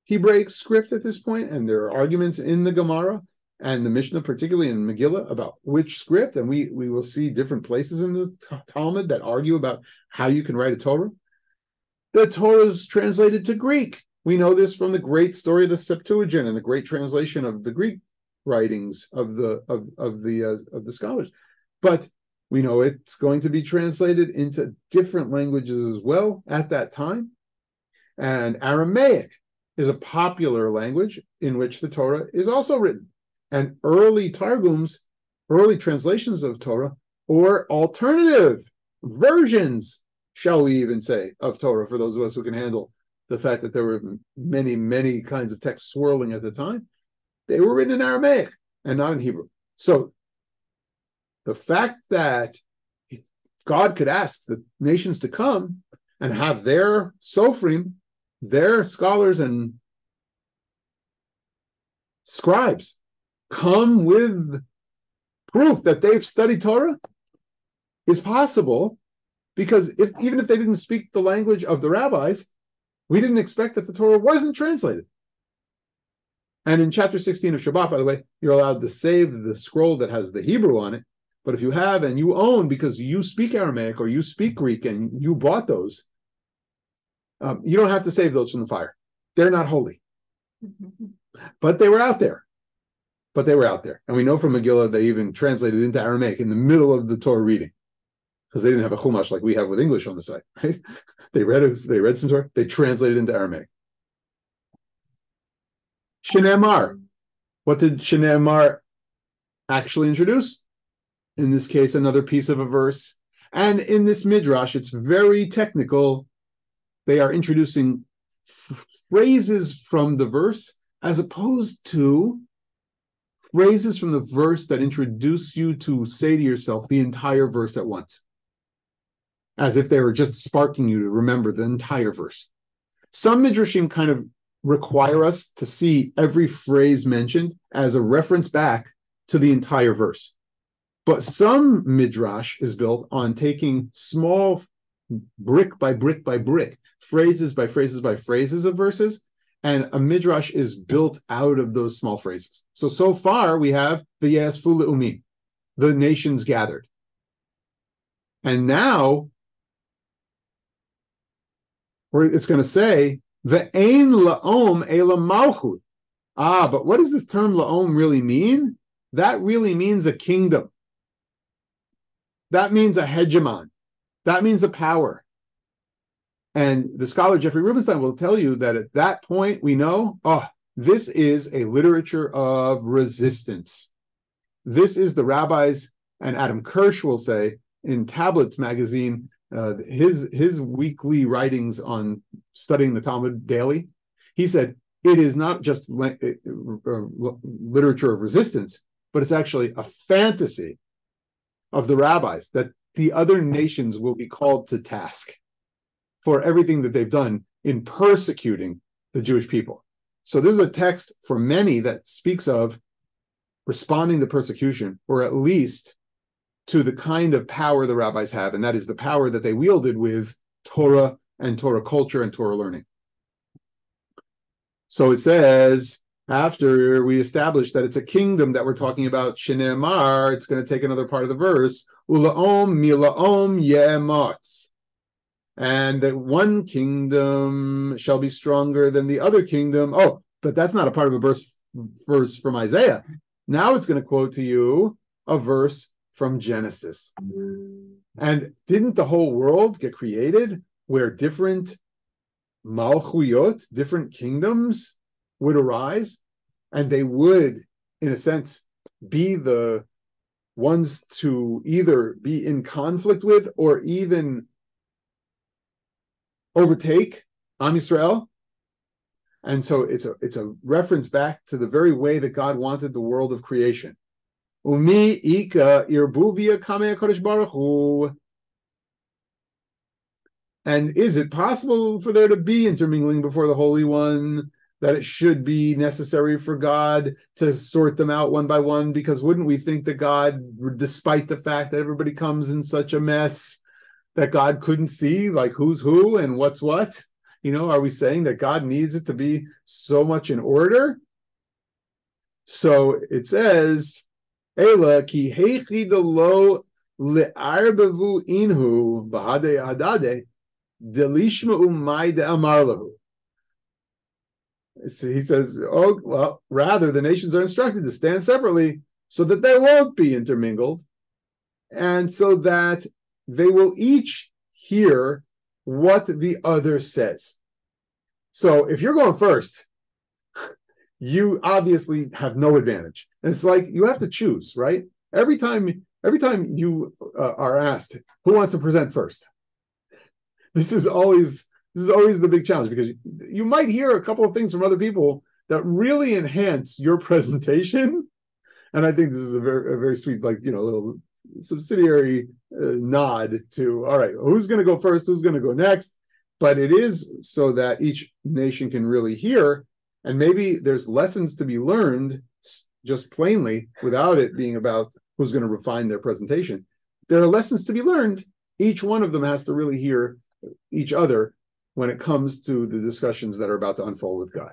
Hebraic script at this point, and there are arguments in the Gemara and the Mishnah, particularly in Megillah, about which script, and we will see different places in the Talmud that argue about how you can write a Torah. The Torah is translated to Greek. We know this from the great story of the Septuagint and the great translation of the Greek writings of the scholars. But we know it's going to be translated into different languages as well at that time. And Aramaic is a popular language in which the Torah is also written. And early Targums, early translations of Torah, or alternative versions, shall we even say, of Torah, for those of us who can handle the fact that there were many, many kinds of texts swirling at the time, they were written in Aramaic and not in Hebrew. So the fact that God could ask the nations to come and have their Sofrim, their scholars and scribes, come with proof that they've studied Torah is possible, because even if they didn't speak the language of the rabbis, we didn't expect that the Torah wasn't translated. And in chapter 16 of Shabbat, by the way, you're allowed to save the scroll that has the Hebrew on it. But if you have and you own, because you speak Aramaic or you speak Greek and you bought those, you don't have to save those from the fire. They're not holy. But they were out there. And we know from Megillah they even translated into Aramaic in the middle of the Torah reading, because they didn't have a Chumash like we have with English on the side, right? They read some Torah, they translated into Aramaic. Shenemar. What did Shenemar actually introduce? In this case, another piece of a verse. And in this midrash, it's very technical. They are introducing phrases from the verse as opposed to phrases from the verse that introduce you to say to yourself the entire verse at once, as if they were just sparking you to remember the entire verse. Some midrashim kind of require us to see every phrase mentioned as a reference back to the entire verse. But some midrash is built on taking small brick by brick by brick, phrases by phrases by phrases of verses, and a midrash is built out of those small phrases. So far we have the V'yasfu le'umim, the nations gathered. And now it's going to say, Ve'ein la'om ela malchut. But what does this term la'om really mean? That really means a kingdom. That means a hegemon. That means a power. And the scholar Jeffrey Rubenstein will tell you that at that point we know, this is a literature of resistance. This is the rabbis, and Adam Kirsch will say in Tablets magazine, his weekly writings on studying the Talmud daily, he said it is not just literature of resistance, but it's actually a fantasy of the rabbis, that the other nations will be called to task for everything that they've done in persecuting the Jewish people. So this is a text for many that speaks of responding to persecution, or at least to the kind of power the rabbis have, and that is the power that they wielded with Torah and Torah culture and Torah learning. So it says, after we established that it's a kingdom that we're talking about, Shinemar, it's going to take another part of the verse, Ulaom milaom yemotz, and that one kingdom shall be stronger than the other kingdom. Oh, but that's not a part of a verse from Isaiah. Now it's going to quote to you a verse from Genesis. And didn't the whole world get created where different malchuyot, different kingdoms would arise? And they would, in a sense, be the ones to either be in conflict with or even overtake Am Yisrael. And so it's a reference back to the very way that God wanted the world of creation. Umi ika irbuvia kamei HaKadosh Baruch Hu. And is it possible for there to be intermingling before the Holy One, that it should be necessary for God to sort them out one by one? Because wouldn't we think that God, despite the fact that everybody comes in such a mess, that God couldn't see like who's who and what's what? You know, are we saying that God needs it to be so much in order? So it says, Ela ki heichida lo le'arbavu inhu b'hade hadade delishma'u mai de'amar lahu. He says, oh, well, rather the nations are instructed to stand separately so that they won't be intermingled, and so that they will each hear what the other says. So if you're going first, you obviously have no advantage. And it's like you have to choose, right? Every time you are asked, who wants to present first? This is always the big challenge, because you might hear a couple of things from other people that really enhance your presentation. And I think this is a very sweet, like, little subsidiary nod to, all right, who's going to go first? Who's going to go next? But it is so that each nation can really hear, and maybe there's lessons to be learned just plainly without it being about who's going to refine their presentation. There are lessons to be learned. Each one of them has to really hear each other when it comes to the discussions that are about to unfold with God.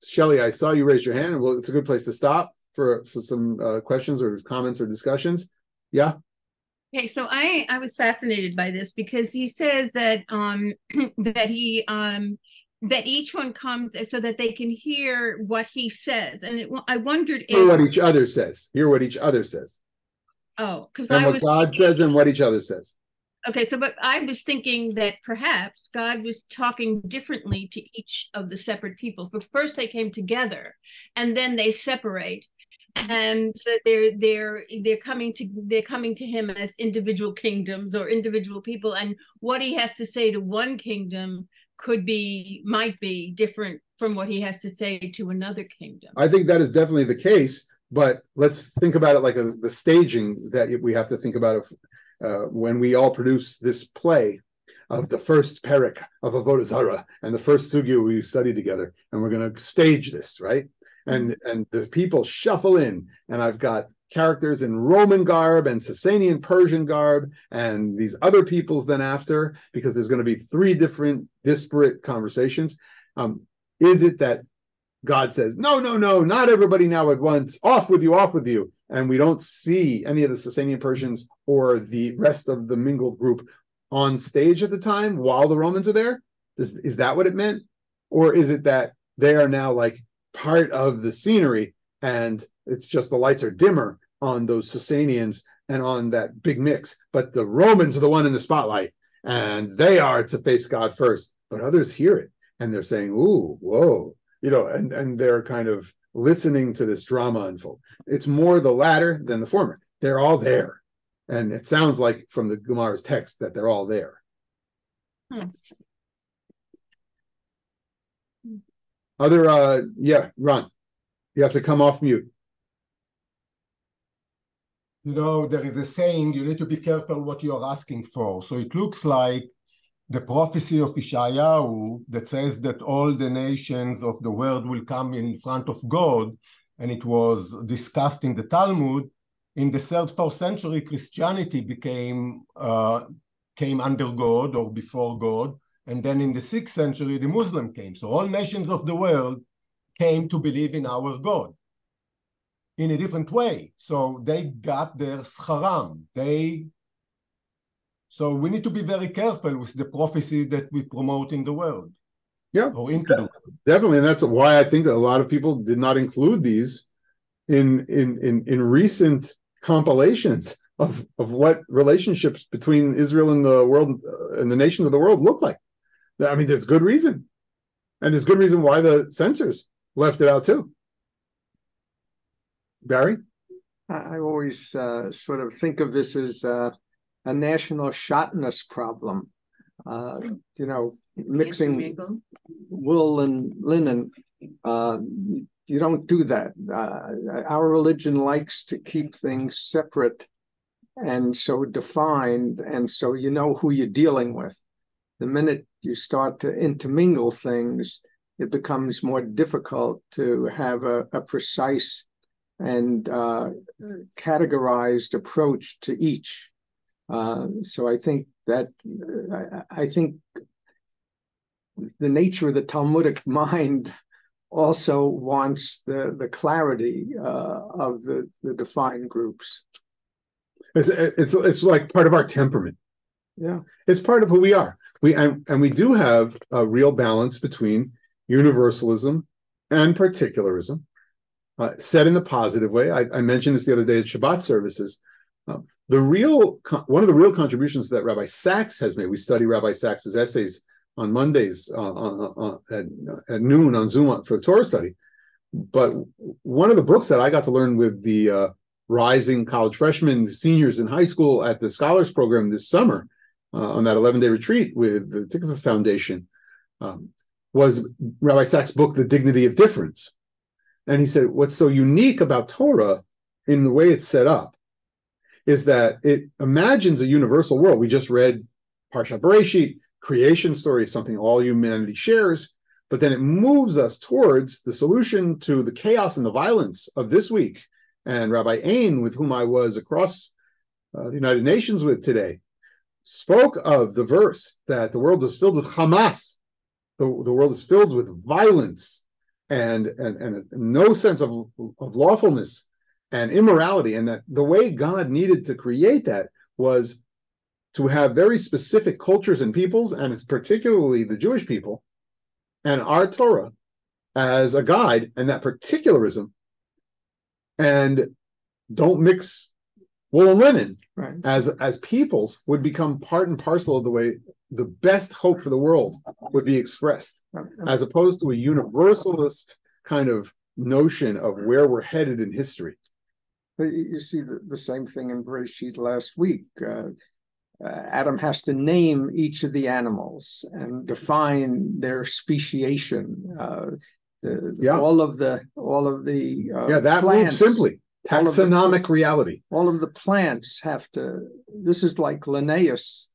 Shelley, I saw you raise your hand, and well, it's a good place to stop for some questions or comments or discussions. Yeah. Okay, so I was fascinated by this, because he says that that each one comes so that they can hear what he says, and I wondered if hear what each other says. Hear what each other says. Oh, because and what God says and what each other says. Okay, so but I was thinking that perhaps God was talking differently to each of the separate people. But first they came together, and then they separate, and so they're coming to him as individual kingdoms or individual people, and what he has to say to one kingdom might be different from what he has to say to another kingdom. I think that is definitely the case, but let's think about it like the staging that we have to think about when we all produce this play of the first perek of Avodah Zarah and the first sugya we studied together, and we're going to stage this, right? And the people shuffle in, and I've got characters in Roman garb and Sasanian Persian garb, and these other peoples then after, because there's going to be three different disparate conversations. Is it that God says, no, not everybody now at once, off with you, and we don't see any of the Sasanian Persians or the rest of the mingled group on stage at the time while the Romans are there? Is that what it meant? Or is it that they are now like part of the scenery, and it's just the lights are dimmer on those Sasanians and on that big mix, but the Romans are the one in the spotlight, and they are to face God first, but others hear it, and they're saying, ooh, whoa, and they're kind of listening to this drama unfold. It's more the latter than the former. They're all there. And it sounds like from the Gemara's text that they're all there. Ron, you have to come off mute. there is a saying, you need to be careful what you are asking for. So it looks like the prophecy of Ishayahu that says that all the nations of the world will come in front of God, and it was discussed in the Talmud. In the 3rd, 4th century, Christianity came under God or before God, and then in the 6th century, the Muslim came. So all nations of the world came to believe in our God in a different way. So they got their scharam. So we need to be very careful with the prophecy that we promote in the world. Yeah, or into the world. Definitely. And that's why I think a lot of people did not include these in recent compilations of what relationships between Israel and the world and the nations of the world look like. I mean, there's good reason. And there's good reason why the censors left it out too. Barry? I always sort of think of this as a national shotness problem. Mixing wool and linen. You don't do that. Our religion likes to keep things separate and so defined, and so you know who you're dealing with. The minute you start to intermingle things, it becomes more difficult to have a precise and categorized approach to each. So I think that the nature of the Talmudic mind also wants the clarity of the defined groups. It's like part of our temperament. Yeah, it's part of who we are. We do have a real balance between universalism and particularism, said in a positive way. I mentioned this the other day at Shabbat services. One of the real contributions that Rabbi Sachs has made. We study Rabbi Sachs's essays on Mondays at noon on Zoom for the Torah study. But one of the books that I got to learn with the rising college freshmen, seniors in high school at the Scholars Program this summer on that 11-day retreat with the Tikva Foundation was Rabbi Sachs' book, The Dignity of Difference. And he said, what's so unique about Torah in the way it's set up is that it imagines a universal world. We just read Parshat Bereshit, creation story, something all humanity shares, but then it moves us towards the solution to the chaos and the violence of this week. And Rabbi Ain, with whom I was across the United Nations with today, spoke of the verse that the world is filled with Hamas. The world is filled with violence and no sense of lawfulness and immorality, and that the way God needed to create that was to have very specific cultures and peoples, and it's particularly the Jewish people, and our Torah as a guide, and that particularism, and don't mix wool and linen, right. as peoples would become part and parcel of the way the best hope for the world would be expressed, as opposed to a universalist kind of notion of where we're headed in history. But you see the same thing in Bereshit last week. Adam has to name each of the animals and define their speciation. All of the that plants, simply taxonomic reality. All of the plants have to. This is like Linnaeus,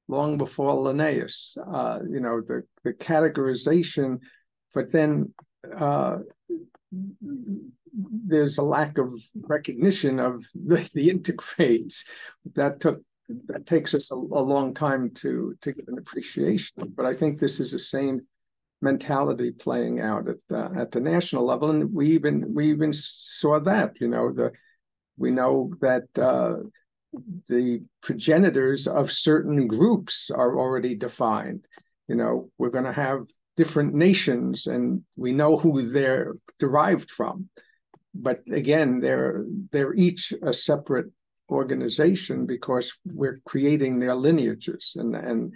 long before Linnaeus. The categorization, but then there's a lack of recognition of the integrades. That takes us a long time to get an appreciation. But I think this is the same mentality playing out at the national level, and we even saw that. We know that the progenitors of certain groups are already defined. We're going to have different nations, and we know who they're derived from. But again, they're each a separate organization because we're creating their lineages, and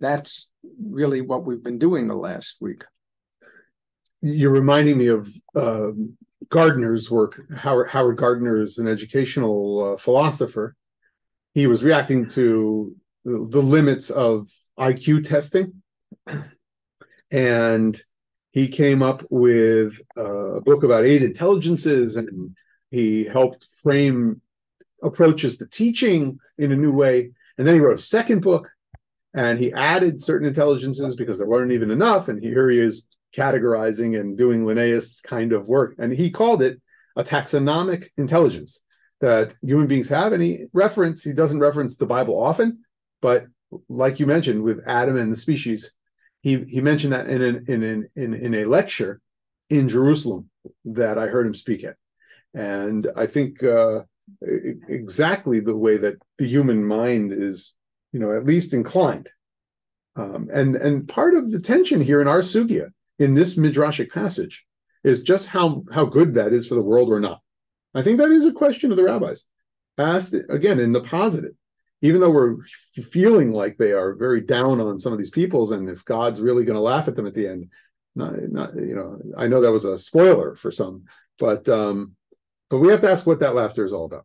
that's really what we've been doing the last week. You're reminding me of Gardner's work. Howard Gardner is an educational philosopher. He was reacting to the limits of IQ testing, and he came up with a book about 8 intelligences, and he helped frame approaches to teaching in a new way. And then he wrote a second book, and he added certain intelligences because there weren't even enough. And here he is categorizing and doing Linnaeus kind of work. And he called it a taxonomic intelligence that human beings have. And he doesn't reference the Bible often, but like you mentioned with Adam and the species, he mentioned that in a lecture in Jerusalem that I heard him speak at. And I think exactly the way that the human mind is, at least inclined. And part of the tension here in our sugya, in this midrashic passage, is just how good that is for the world or not. I think that is a question of the rabbis, asked again in the positive. Even though we're feeling like they are very down on some of these peoples, and if God's really going to laugh at them at the end, I know that was a spoiler for some, but we have to ask what that laughter is all about.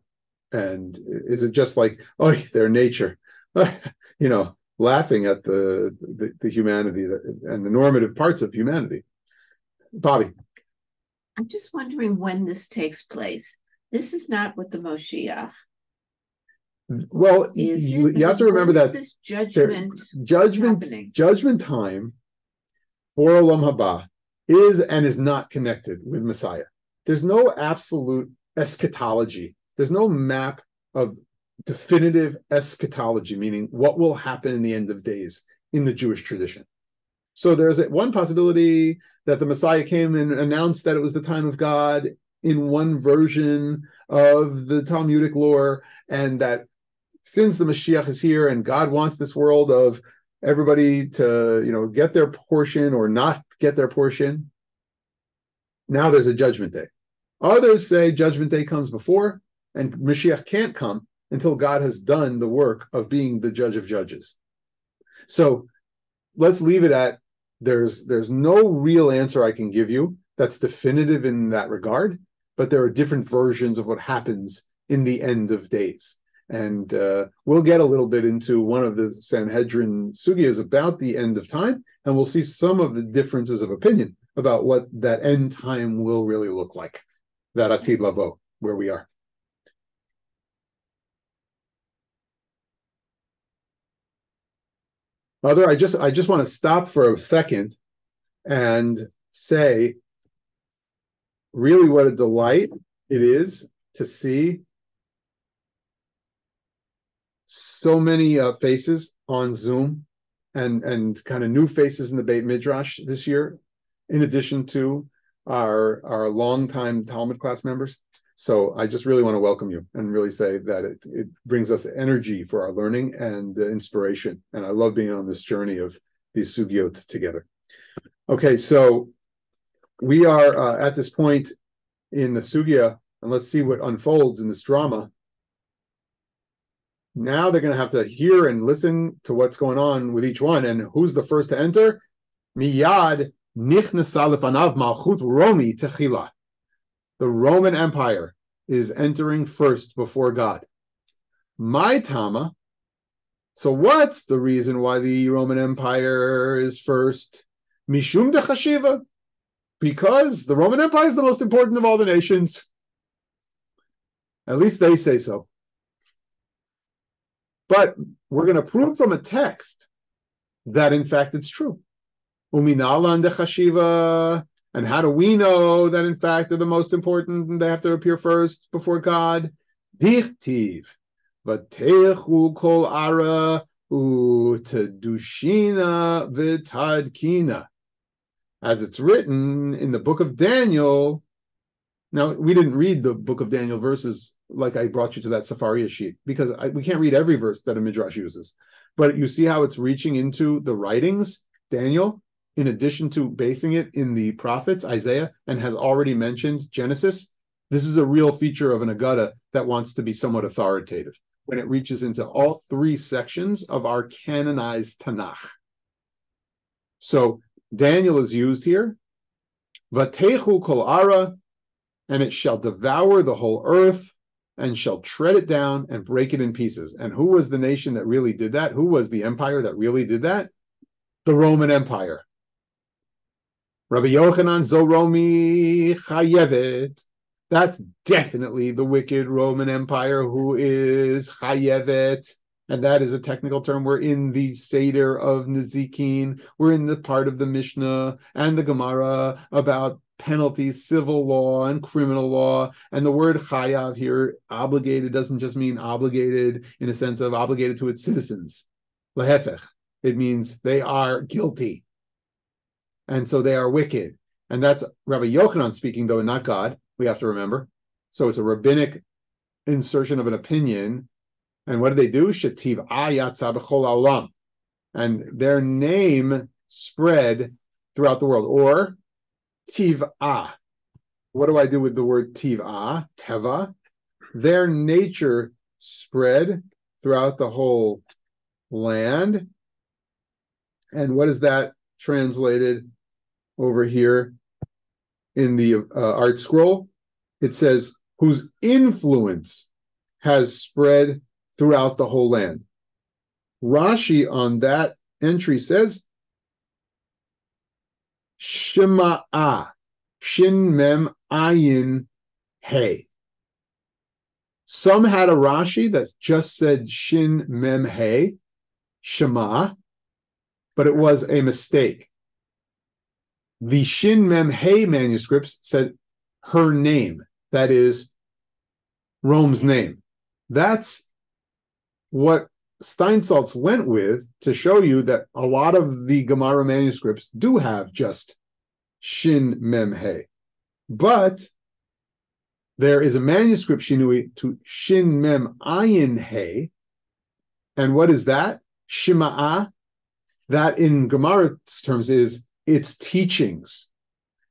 And is it just like, oh, their nature, laughing at the humanity and the normative parts of humanity? Bobby. I'm just wondering when this takes place. This is not with the Moshiach. Well, you have to remember that this judgment time for Olam Haba is not connected with Messiah. There's no absolute eschatology. There's no map of definitive eschatology, meaning what will happen in the end of days in the Jewish tradition. So there's one possibility that the Messiah came and announced that it was the time of God in one version of the Talmudic lore, and that since the Mashiach is here and God wants this world of everybody to, get their portion or not get their portion, now there's a judgment day. Others say judgment day comes before, and Mashiach can't come until God has done the work of being the judge of judges. So let's leave it at there's no real answer I can give you that's definitive in that regard, but there are different versions of what happens in the end of days. And we'll get a little bit into one of the Sanhedrin sugiyas about the end of time, and we'll see some of the differences of opinion about what that end time will really look like, that Atid Lavo, where we are. Mother, I just want to stop for a second and say really what a delight it is to see so many faces on Zoom and kind of new faces in the Beit Midrash this year, in addition to our longtime Talmud class members. So I just really want to welcome you and really say that it brings us energy for our learning and inspiration. And I love being on this journey of these sugiyot together. Okay, so we are at this point in the sugya, and let's see what unfolds in this drama. Now they're going to have to hear and listen to what's going on with each one. And who's the first to enter? Miyad nichnasa lefanav malchut Romi techila. The Roman Empire is entering first before God. My Tama. So what's the reason why the Roman Empire is first? Mishum de chashiva. Because the Roman Empire is the most important of all the nations. At least they say so. But we're going to prove from a text that, in fact, it's true. Uminalan de chashiva. And how do we know that, in fact, they're the most important and they have to appear first before God? Dichtiv. Vatechu kol ara utadushina v'tadkina. As it's written in the book of Daniel. Now, we didn't read the book of Daniel verses like I brought you to that Safaria sheet, because we can't read every verse that a Midrash uses. But you see how it's reaching into the writings, Daniel, in addition to basing it in the prophets, Isaiah, and has already mentioned Genesis. This is a real feature of an Agada that wants to be somewhat authoritative when it reaches into all three sections of our canonized Tanakh. So Daniel is used here. Vatechu kol ara, and it shall devour the whole earth, and shall tread it down and break it in pieces. And who was the nation that really did that? Who was the empire that really did that? The Roman Empire. Rabbi Yochanan Zoromi Chayevet That's definitely the wicked Roman Empire who is chayevet, and that is a technical term. We're in the Seder of Nezikin. We're in the part of the Mishnah and the Gemara about penalties, civil law and criminal law. And the word chayav here, obligated, doesn't just mean obligated in a sense of obligated to its citizens. Lehefech. It means they are guilty. And so they are wicked. And that's Rabbi Yochanan speaking, though, not God. We have to remember. So it's a rabbinic insertion of an opinion. And what did they do? Shetiv ayatza b'chol haolam. And their name spread throughout the world. Or tiv'ah. What do I do with the word tiv'ah? Teva. Their nature spread throughout the whole land. And what is that translated over here in the art scroll? It says, whose influence has spread throughout the whole land. Rashi on that entry says, Shema'ah, Shin Mem Ayin Hey. Some had a Rashi that just said Shin Mem Hey, Shema, but it was a mistake. The Shin Mem Hey manuscripts said her name, that is, Rome's name. That's what Steinsaltz went with to show you that a lot of the Gemara manuscripts do have just Shin Mem Hey. But there is a manuscript Shinui to Shin Mem Ayin Hey. And what is that? Shema'ah. That in Gemara terms is its teachings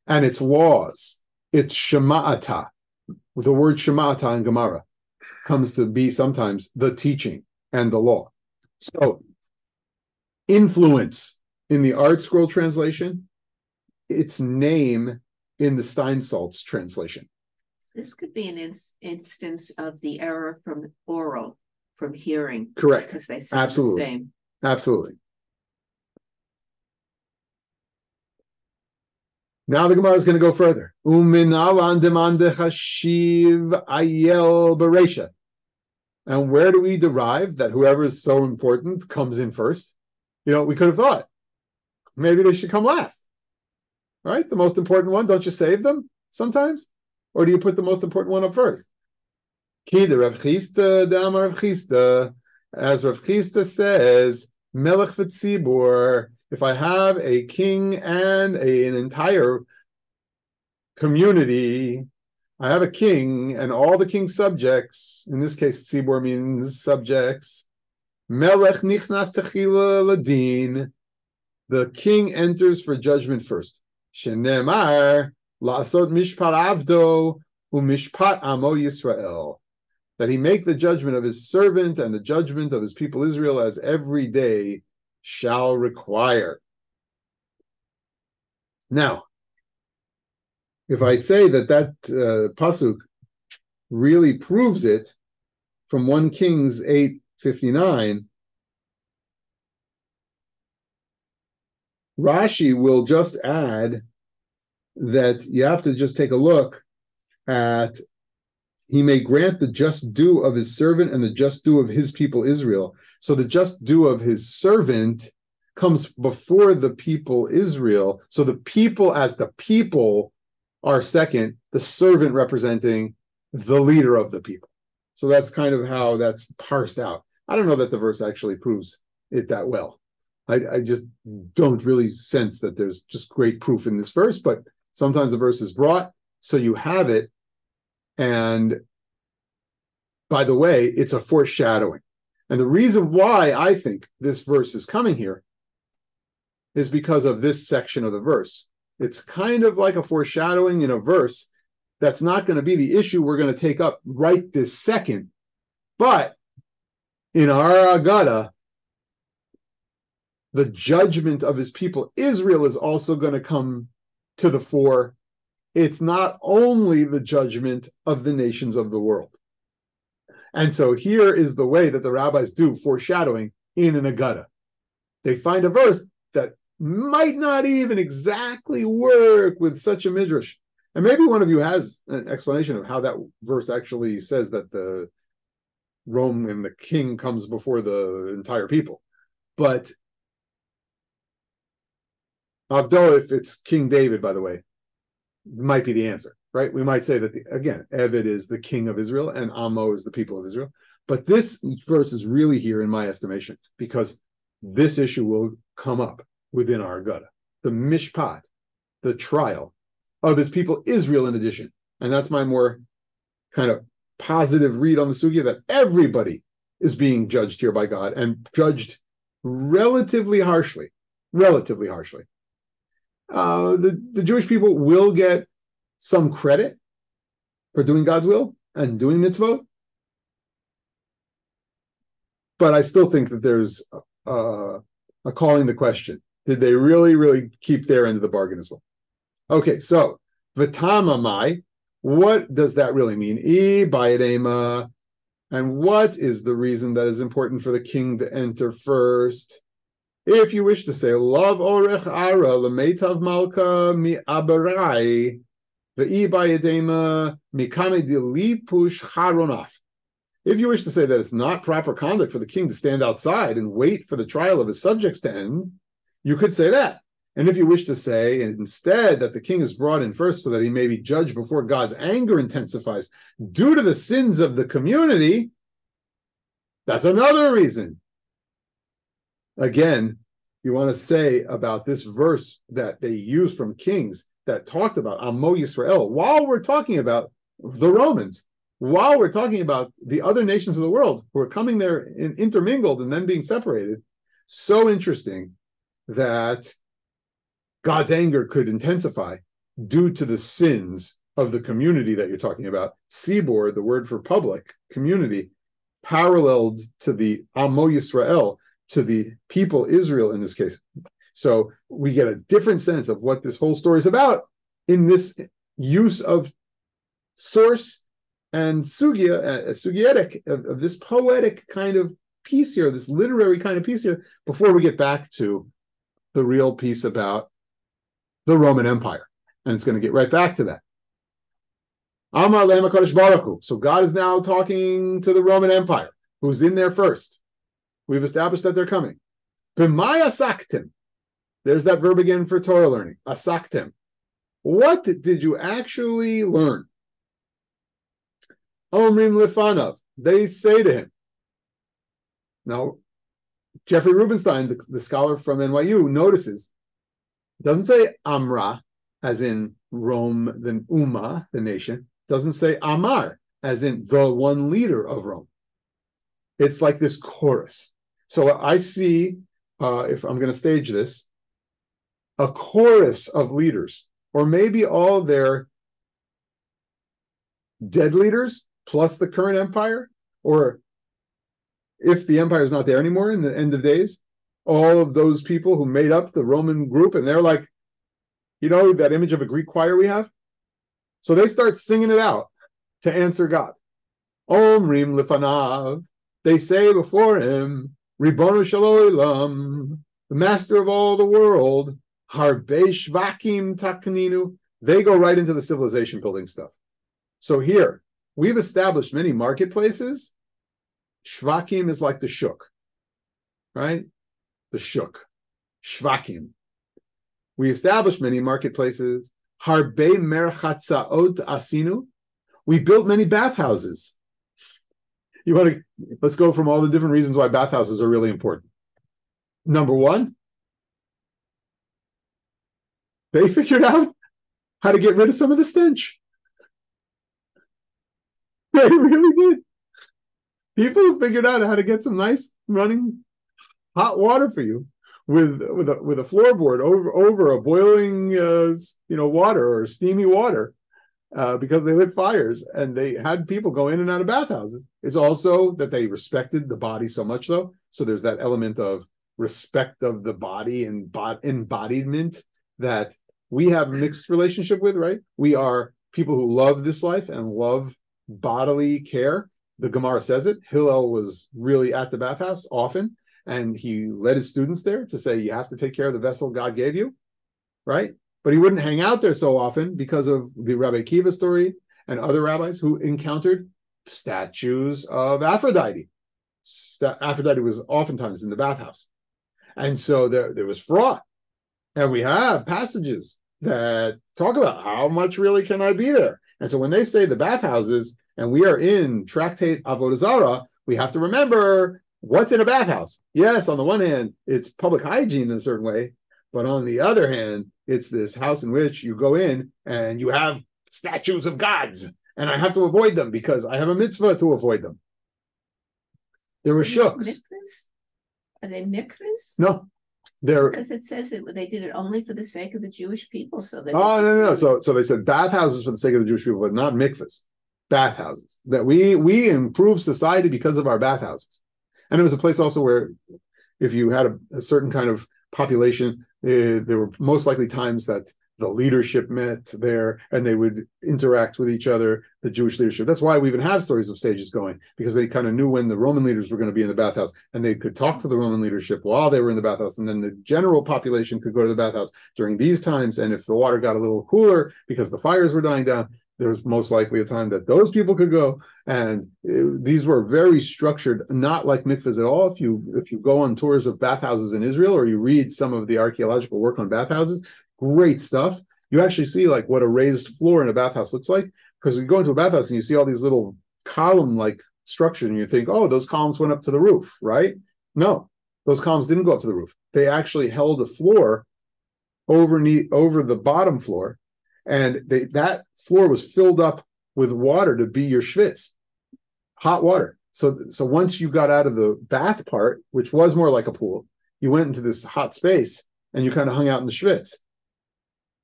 and its laws. It's Shema'ata. The word Shema'ata in Gemara comes to be sometimes the teaching and the law. So, influence in the Art Scroll translation, its name in the Steinsaltz translation. This could be an instance of the error from oral, from hearing. Correct. Because they sound Absolutely. the same. Absolutely. Now the Gemara is going to go further. And where do we derive that whoever is so important comes in first? You know, we could have thought maybe they should come last, right? The most important one, don't you save them sometimes? Or do you put the most important one up first? Ki de Rav Chisda, de Amar Rav Chisda, as Rav Chisda says, Melech v'tzibur, if I have a king and an entire community, I have a king and all the king's subjects, in this case, tzibur means subjects, Melech nichnas techila ladin, the king enters for judgment first. Shenemar, la'asot mishpat avdo, u'mishpat amo Yisrael, that he make the judgment of his servant and the judgment of his people Israel as every day shall require. Now, if I say that pasuk really proves it from 1 Kings 8:59, Rashi will just add that you have to just take a look at he may grant the just due of his servant and the just due of his people Israel. So the just due of his servant comes before the people Israel. So the people as the people are second, the servant representing the leader of the people. So that's kind of how that's parsed out. I don't know that the verse actually proves it that well. I just don't really sense that there's just great proof in this verse, but sometimes the verse is brought, so you have it. And by the way, it's a foreshadowing. And the reason why I think this verse is coming here is because of this section of the verse. It's kind of like a foreshadowing in a verse that's not going to be the issue we're going to take up right this second. But in our Agada, the judgment of his people Israel is also going to come to the fore. It's not only the judgment of the nations of the world. And so here is the way that the rabbis do foreshadowing in an Agada. They find a verse that might not even exactly work with such a midrash. And maybe one of you has an explanation of how that verse actually says that the Rome and the king comes before the entire people. But Avdo, if it's King David, by the way, might be the answer, right? We might say that, again, Eved is the king of Israel and Amo is the people of Israel. But this verse is really here in my estimation because this issue will come up within our Agada. The mishpat, the trial of his people Israel in addition. And that's my more kind of positive read on the sugya, that everybody is being judged here by God and judged relatively harshly. The Jewish people will get some credit for doing God's will and doing mitzvot, but I still think that there's a calling the question. Did they really keep their end of the bargain as well? Okay, so v'tamamai, what does that really mean? Bayadema, and what is the reason that is important for the king to enter first? If you wish to say, Lav orech ara lemeitav malka mi abarai ve'i bayadema mikame dilipush charonaf. If you wish to say that it's not proper conduct for the king to stand outside and wait for the trial of his subjects to end, you could say that. And if you wish to say instead that the king is brought in first so that he may be judged before God's anger intensifies due to the sins of the community, that's another reason. Again, you want to say about this verse that they use from Kings that talked about Amo Yisrael, while we're talking about the Romans, while we're talking about the other nations of the world who are coming there and intermingled and then being separated, so interesting that God's anger could intensify due to the sins of the community that you're talking about. Tzibor, the word for public, community, paralleled to the Amo Yisrael, to the people Israel in this case. So we get a different sense of what this whole story is about in this use of source and sugyetic, of this poetic kind of piece here, this literary kind of piece here, before we get back to the real piece about the Roman Empire. And it's going to get right back to that. Amar lehem HaKadosh Baruch Hu. So God is now talking to the Roman Empire, who's in there first. We've established that they're coming. B'may asaktim. There's that verb again for Torah learning. Asaktim. What did you actually learn? Omrim lefanav. They say to him. Now, Jeffrey Rubenstein, the scholar from NYU, notices it doesn't say Amra, as in Rome, the Ummah, the nation. It doesn't say Amar, as in the one leader of Rome. It's like this chorus. So I see, if I'm going to stage this, a chorus of leaders, or maybe all their dead leaders, plus the current empire, or if the empire is not there anymore in the end of days, all of those people who made up the Roman group, and they're like, you know, that image of a Greek choir we have? So they start singing it out to answer God. Omrim lefanav. They say before him, Ribono shel olam, the master of all the world, Harbe shvakim takninu. They go right into the civilization building stuff. So here, we've established many marketplaces. Shvakim is like the shuk, right? The shuk, shvakim. We established many marketplaces. Harbe merchatzaot asinu. We built many bathhouses. Let's go from all the different reasons why bathhouses are really important. Number one, they figured out how to get rid of some of the stench. They really did. People figured out how to get some nice running hot water for you with a floorboard over a boiling water or steamy water. Because they lit fires and they had people go in and out of bathhouses. It's also that they respected the body so much, though. So there's that element of respect of the body and embodiment that we have a mixed relationship with, right? We are people who love this life and love bodily care. The Gemara says it. Hillel was really at the bathhouse often, and he led his students there to say, you have to take care of the vessel God gave you, right? But he wouldn't hang out there so often because of the Rabbi Akiva story and other rabbis who encountered statues of Aphrodite. Aphrodite was oftentimes in the bathhouse. And so there was fraud. And we have passages that talk about how much really can I be there. And so when they say the bathhouses, and we are in Tractate Avodah Zarah, we have to remember what's in a bathhouse. Yes, on the one hand, it's public hygiene in a certain way, but on the other hand, it's this house in which you go in and you have statues of gods, and I have to avoid them because I have a mitzvah to avoid them. There were shuks. Mikvahs? Are they mikvahs? No, they're. Because it says that they did it only for the sake of the Jewish people. So they. Oh, no. So they said bathhouses for the sake of the Jewish people, but not mikvahs. Bathhouses. That we improve society because of our bathhouses. And it was a place also where if you had a certain kind of population, there were most likely times that the leadership met there and they would interact with each other, the Jewish leadership. That's why we even have stories of sages going, because they kind of knew when the Roman leaders were going to be in the bathhouse, and they could talk to the Roman leadership while they were in the bathhouse, and then the general population could go to the bathhouse during these times. And if the water got a little cooler because the fires were dying down, there was most likely a time that those people could go. And these were very structured, not like mikvahs at all. If you go on tours of bathhouses in Israel, or you read some of the archaeological work on bathhouses, great stuff. You actually see like what a raised floor in a bathhouse looks like, because you go into a bathhouse and you see all these little column-like structures, and you think, oh, those columns went up to the roof, right? No, those columns didn't go up to the roof. They actually held a floor over the bottom floor, and that floor was filled up with water to be your schwitz, hot water. So once you got out of the bath part, which was more like a pool, you went into this hot space and you kind of hung out in the schwitz.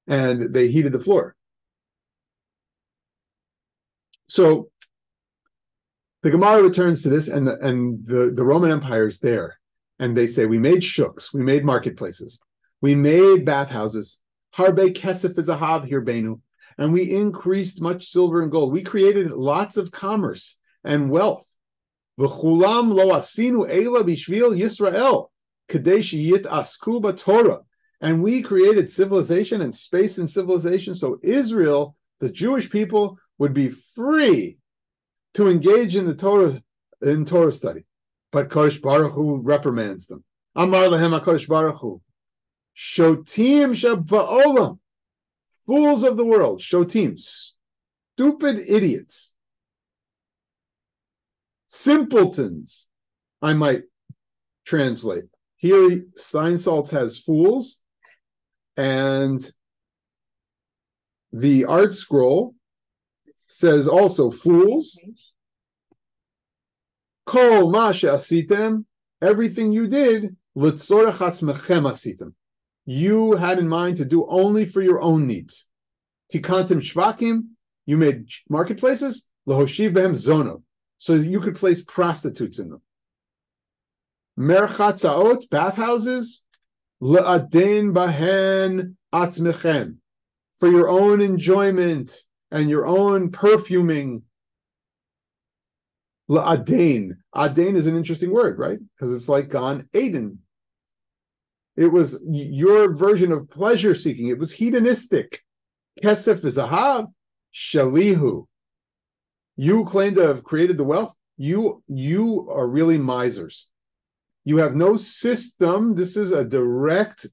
And they heated the floor. So the Gemara returns to this, and the Roman Empire is there, and they say, we made shuks, we made marketplaces, we made bathhouses, harbe kesef v'zahav hirbeinu, and we increased much silver and gold. We created lots of commerce and wealth. V'chulam lo asinu eila bishvil Yisrael kadei sheyit asku b'Torah. And we created civilization and space in civilization so Israel, the Jewish people, would be free to engage in the Torah study. But Kodesh Baruch Hu reprimands them. Amar lahem HaKodesh Baruch Hu, shotim sheba'olam, fools of the world, shotim, stupid idiots, simpletons, I might translate. Here, Steinsaltz has fools, and the Art Scroll says also fools. Kol ma she'asitem, everything you did, l'tzorech atzmechem asitem. You had in mind to do only for your own needs. Tikantim shvakim, you made marketplaces, l'hoshiv behem zono, so that you could place prostitutes in them. Merchatzaot, bathhouses, le'adein bahen atzmechem, for your own enjoyment and your own perfuming. Le'adein. Adein is an interesting word, right? Because it's like Gan Eden. It was your version of pleasure seeking. It was hedonistic. Kesef v'zahav shalihu. You claim to have created the wealth. You are really misers. You have no system. This is a direct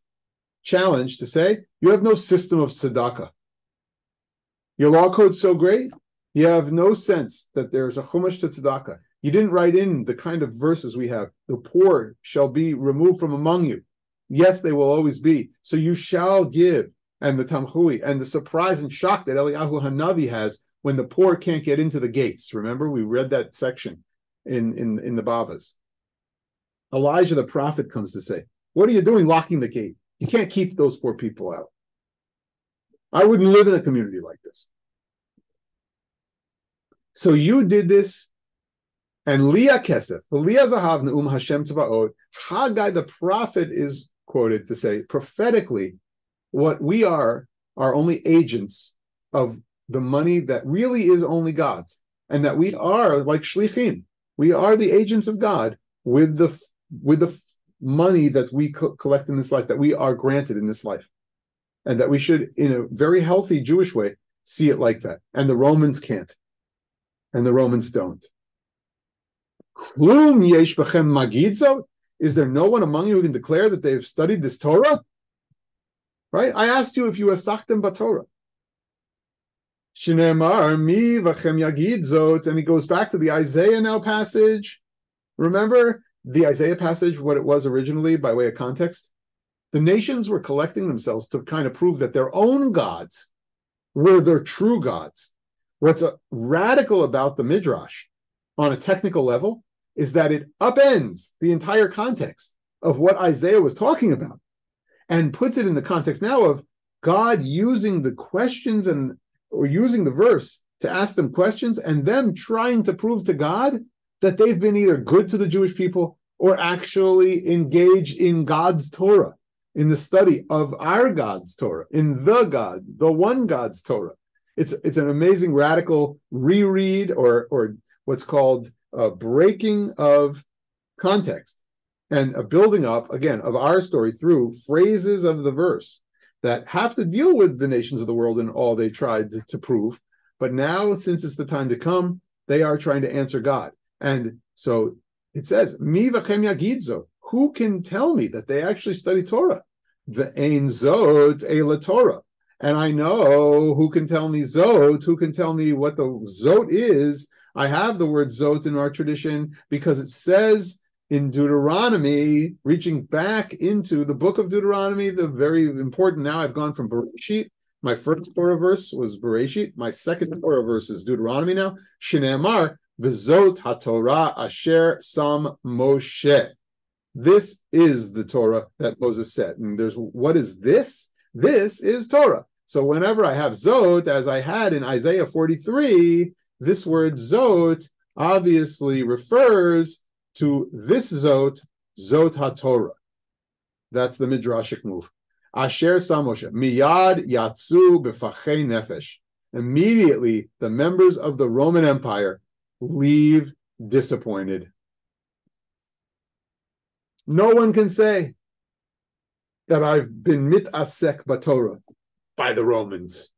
challenge to say you have no system of tzedakah. Your law code's so great, you have no sense that there's a chumash to tzedakah. You didn't write in the kind of verses we have. The poor shall be removed from among you. Yes, they will always be. So you shall give. And the tamchui, and the surprise and shock that Eliyahu Hanavi has when the poor can't get into the gates. Remember, we read that section in the Bavas. Elijah the prophet comes to say, what are you doing locking the gate? You can't keep those poor people out. I wouldn't live in a community like this. So you did this, and Leah Kesef, Leah Zahav Ne'um Hashem Tzvaot, Haggai the prophet is quoted to say prophetically, what we are only agents of the money that really is only God's, and that we are like shlichim. We are the agents of God with the money that we collect in this life, that we are granted in this life. and that we should, in a very healthy Jewish way, see it like that. And the Romans can't, and the Romans don't. Klum yesh bechem magidzo? Is there no one among you who can declare that they've studied this Torah? Right? I asked you if you asachtem b'Torah. Shneimar mi v'chem yagidzot, and he goes back to the Isaiah now passage. Remember the Isaiah passage, what it was originally by way of context? The nations were collecting themselves to kind of prove that their own gods were their true gods. What's radical about the Midrash on a technical level is that it upends the entire context of what Isaiah was talking about and puts it in the context now of God using the questions or using the verse to ask them questions and them trying to prove to God that they've been either good to the Jewish people or actually engaged in God's Torah, in the study of our God's Torah, in the one God's Torah. It's an amazing radical reread or what's called a breaking of context and a building up, again, of our story through phrases of the verse that have to deal with the nations of the world and all they tried to prove. But now, since it's the time to come, they are trying to answer God. And so it says, Mi v'chem yagidzo, who can tell me that they actually study Torah? The ein zot eila Torah. And I know who can tell me zot, who can tell me what the zot is. I have the word zot in our tradition because it says in Deuteronomy, reaching back into the book of Deuteronomy, the very important, now I've gone from Bereshit. My first Torah verse was Bereshit. My second Torah verse is Deuteronomy now. Shneimar, v'zot haTorah asher sam Moshe. This is the Torah that Moses said. And what is this? This is Torah. So whenever I have zot, as I had in Isaiah 43, this word zot obviously refers to this zot haTorah. That's the midrashic move. Asher sam Moshe, miyad yatsu b'fachei nefesh. Immediately, the members of the Roman Empire leave disappointed. No one can say that I've been mitasek b'Torah by the Romans.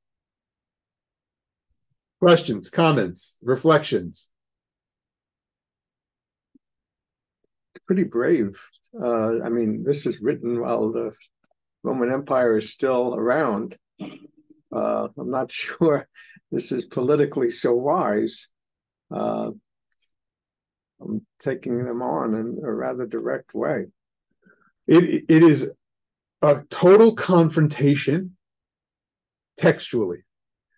Questions, comments, reflections? Pretty brave. I mean, this is written while the Roman Empire is still around. I'm not sure this is politically so wise. I'm taking them on in a rather direct way. It is a total confrontation textually.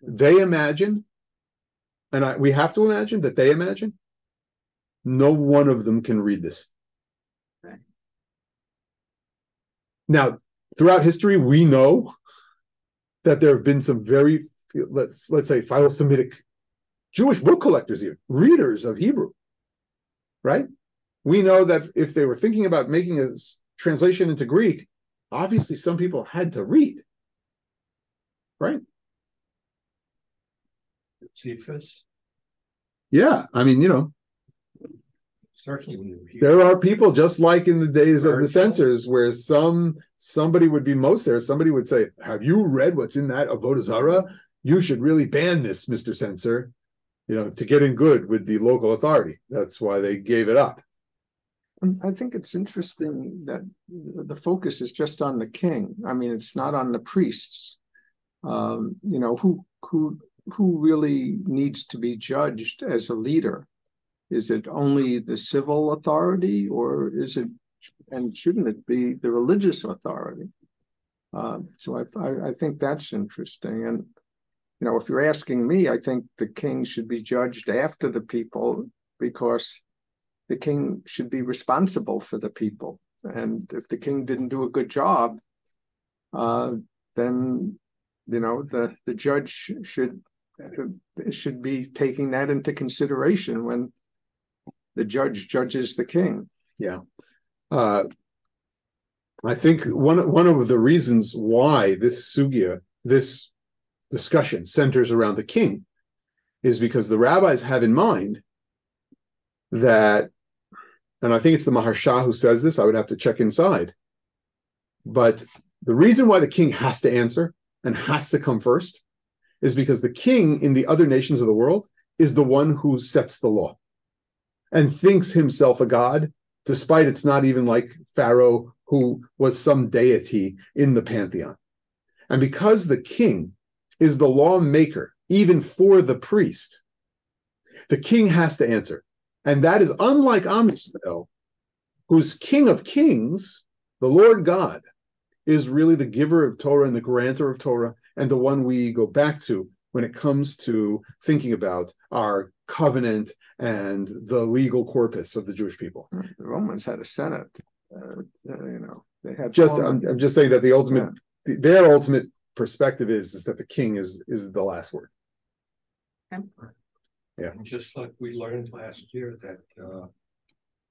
They imagine, and we have to imagine that they imagine, no one of them can read this. Right. Now, throughout history, we know that there have been some very, let's say, philo-Semitic Jewish book collectors, even readers of Hebrew, right? We know that if they were thinking about making a translation into Greek, obviously some people had to read, right? Cephas? Yeah, I mean, Certainly. there are people just like in the days of the censors where somebody would be Moser, somebody would say, have you read what's in that AvodahZarah? You should really ban this, Mr. Censor, to get in good with the local authority. That's why they gave it up. I think it's interesting that the focus is just on the king. I mean, it's not on the priests. Who really needs to be judged as a leader? Is it only the civil authority, or is it, and shouldn't it be the religious authority? So I think that's interesting. And, if you're asking me, I think the king should be judged after the people, because the king should be responsible for the people. And if the king didn't do a good job, then, the judge should be taking that into consideration when the judge judges the king. Yeah. I think one of the reasons why this sugya, this discussion centers around the king is because the rabbis have in mind that, and I think it's the Maharsha who says this, I would have to check inside, but the reason why the king has to answer and has to come first is because the king in the other nations of the world is the one who sets the law and thinks himself a god, despite it's not even like Pharaoh, who was some deity in the pantheon. And because the king is the lawmaker, even for the priest, the king has to answer. And that is unlike Am Yisrael, whose king of kings, the Lord God, is really the giver of Torah and the grantor of Torah, and the one we go back to when it comes to thinking about our covenant and the legal corpus of the Jewish people. The Romans had a senate. They had I'm just saying that the ultimate, their ultimate perspective is that the king is the last word. Yeah. And just like we learned last year that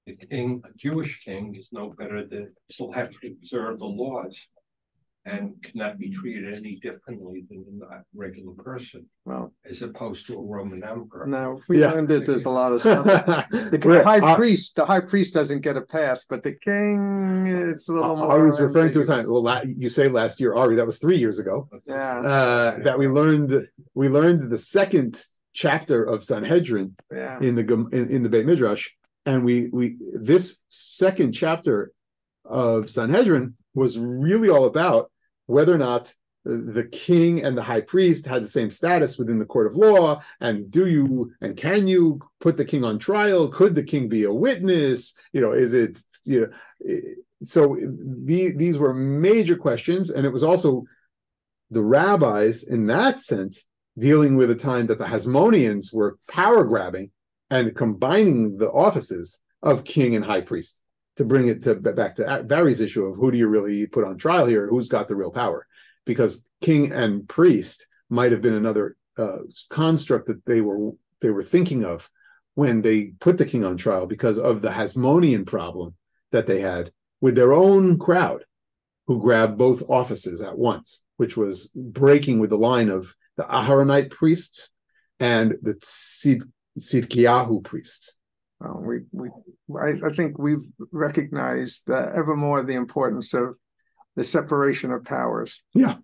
the king, a Jewish king, is no better than, still have to observe the laws and cannot be treated any differently than a regular person. Well, as opposed to a Roman emperor. Now, we learned that there's a lot of stuff. The high priest doesn't get a pass, but the king, it's a little more. I was referring to a time. Well, you say last year, Ari. That was 3 years ago. Yeah. That we learned the second chapter of Sanhedrin in the Beit Midrash, and we this second chapter of Sanhedrin was really all about whether or not the king and the high priest had the same status within the court of law, and can you put the king on trial? Could the king be a witness? Is it, so these were major questions, and it was also the rabbis in that sense dealing with a time that the Hasmoneans were power grabbing and combining the offices of king and high priest to bring it back to Barry's issue of who do you really put on trial here? Who's got the real power? Because king and priest might have been another construct that they were thinking of when they put the king on trial, because of the Hasmonean problem that they had with their own crowd, who grabbed both offices at once, which was breaking with the line of the Aharonite priests and the Tzidkiyahu priests. I think we've recognized ever more the importance of the separation of powers. Yeah.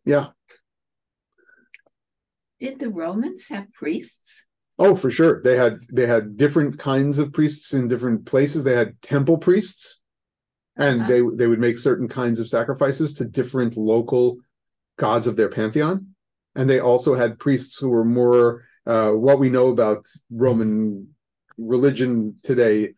Did the Romans have priests? Oh, for sure. They had different kinds of priests in different places. They had temple priests, and they would make certain kinds of sacrifices to different local gods of their pantheon. And they also had priests who were more what we know about Roman religion today.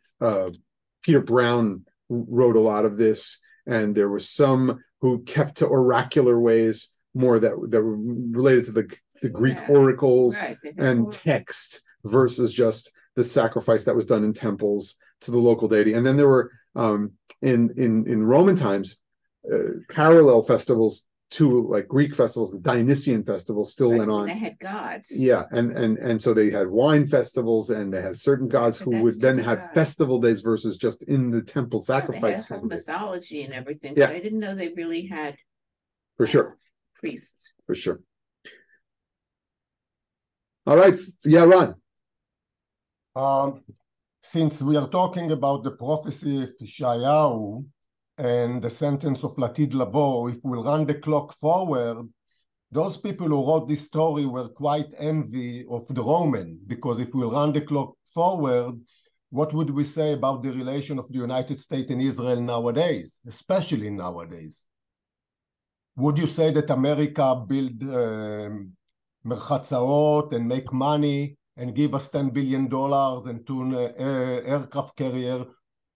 Peter Brown wrote a lot of this, and there were some who kept to oracular ways more that were related to the Greek oracles and text versus just the sacrifice that was done in temples to the local deity. And then there were in Roman times parallel festivals to like Greek festivals. The Dionysian festivals still went on. They had gods. Yeah, and so they had wine festivals, and they had certain gods who would then have festival days versus just in the temple sacrifice. They had whole mythology and everything. Yeah. But I didn't know they really had for sure priests. For sure. All right. Yeah, Ron. Since we are talking about the prophecy of Yeshayahu and the sentence of Latid Lavo, if we'll run the clock forward, those people who wrote this story were quite envy of the Roman, because if we'll run the clock forward, what would we say about the relation of the United States and Israel nowadays, especially nowadays? Would you say that America build merchatzaot and make money and give us $10 billion and to aircraft carrier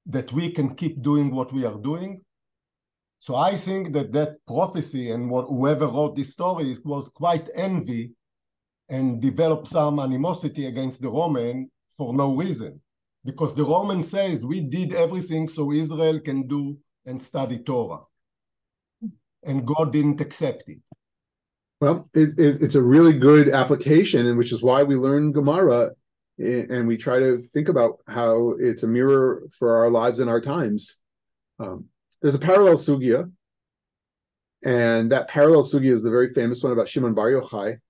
that we can keep doing what we are doing? So I think that prophecy and whoever wrote this story was quite envy and developed some animosity against the Roman for no reason. Because the Roman says we did everything so Israel can do and study Torah. And God didn't accept it. Well, it's a really good application, and which is why we learn Gemara, and we try to think about how it's a mirror for our lives and our times. There's a parallel sugya, and that parallel sugya is the very famous one about Shimon Bar Yochai,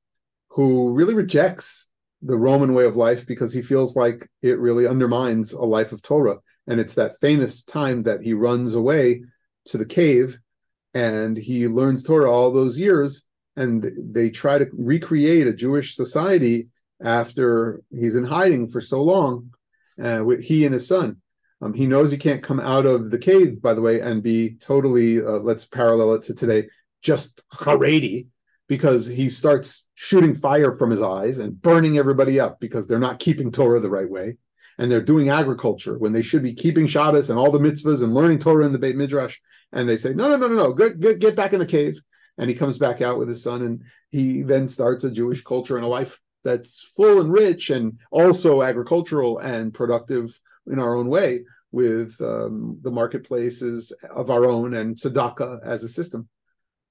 who really rejects the Roman way of life because he feels like it really undermines a life of Torah. And it's that famous time that he runs away to the cave, and he learns Torah all those years and they try to recreate a Jewish society after he's in hiding for so long, with he and his son. He knows he can't come out of the cave, by the way, and be totally, let's parallel it to today, just Haredi, because he starts shooting fire from his eyes and burning everybody up because they're not keeping Torah the right way. And they're doing agriculture when they should be keeping Shabbos and all the mitzvahs and learning Torah in the Beit Midrash. And they say, no, get back in the cave. And he comes back out with his son, and he then starts a Jewish culture and a life that's full and rich and also agricultural and productive in our own way, with the marketplaces of our own and tzedakah as a system.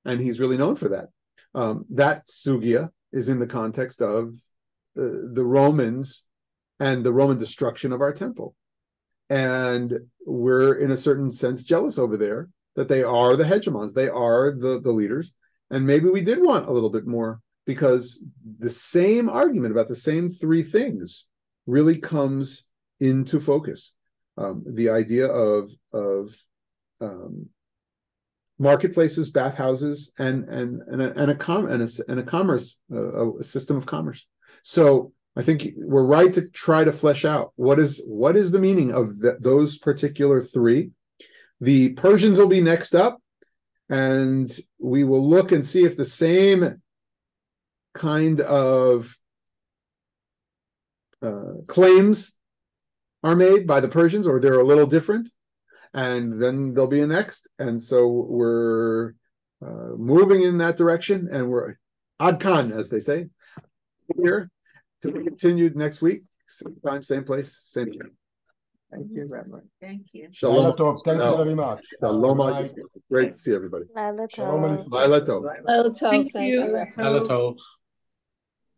And he's really known for that. That sugya is in the context of the Romans and the Roman destruction of our temple. And we're, in a certain sense, jealous over there that they are the hegemons, they are the leaders. And maybe we did want a little bit more, because the same argument about the same three things really comes into focus. The idea of marketplaces, bathhouses, and a commerce, a system of commerce. So I think we're right to try to flesh out what is the meaning of those particular three. The Persians will be next up, and we will look and see if the same kind of claims are made by the Persians, or they're a little different. And then there'll be a next. And so we're moving in that direction, and we're adkan, as they say, here to be continued next week. Same time, same place, same time. Thank you, Rabbi. Thank you. Laila Tov. Thank you very much. Shalom. Good night. Great to see everybody. Laila Shalom Tov. Aleichem. Laila Tov. Thank you. Hello.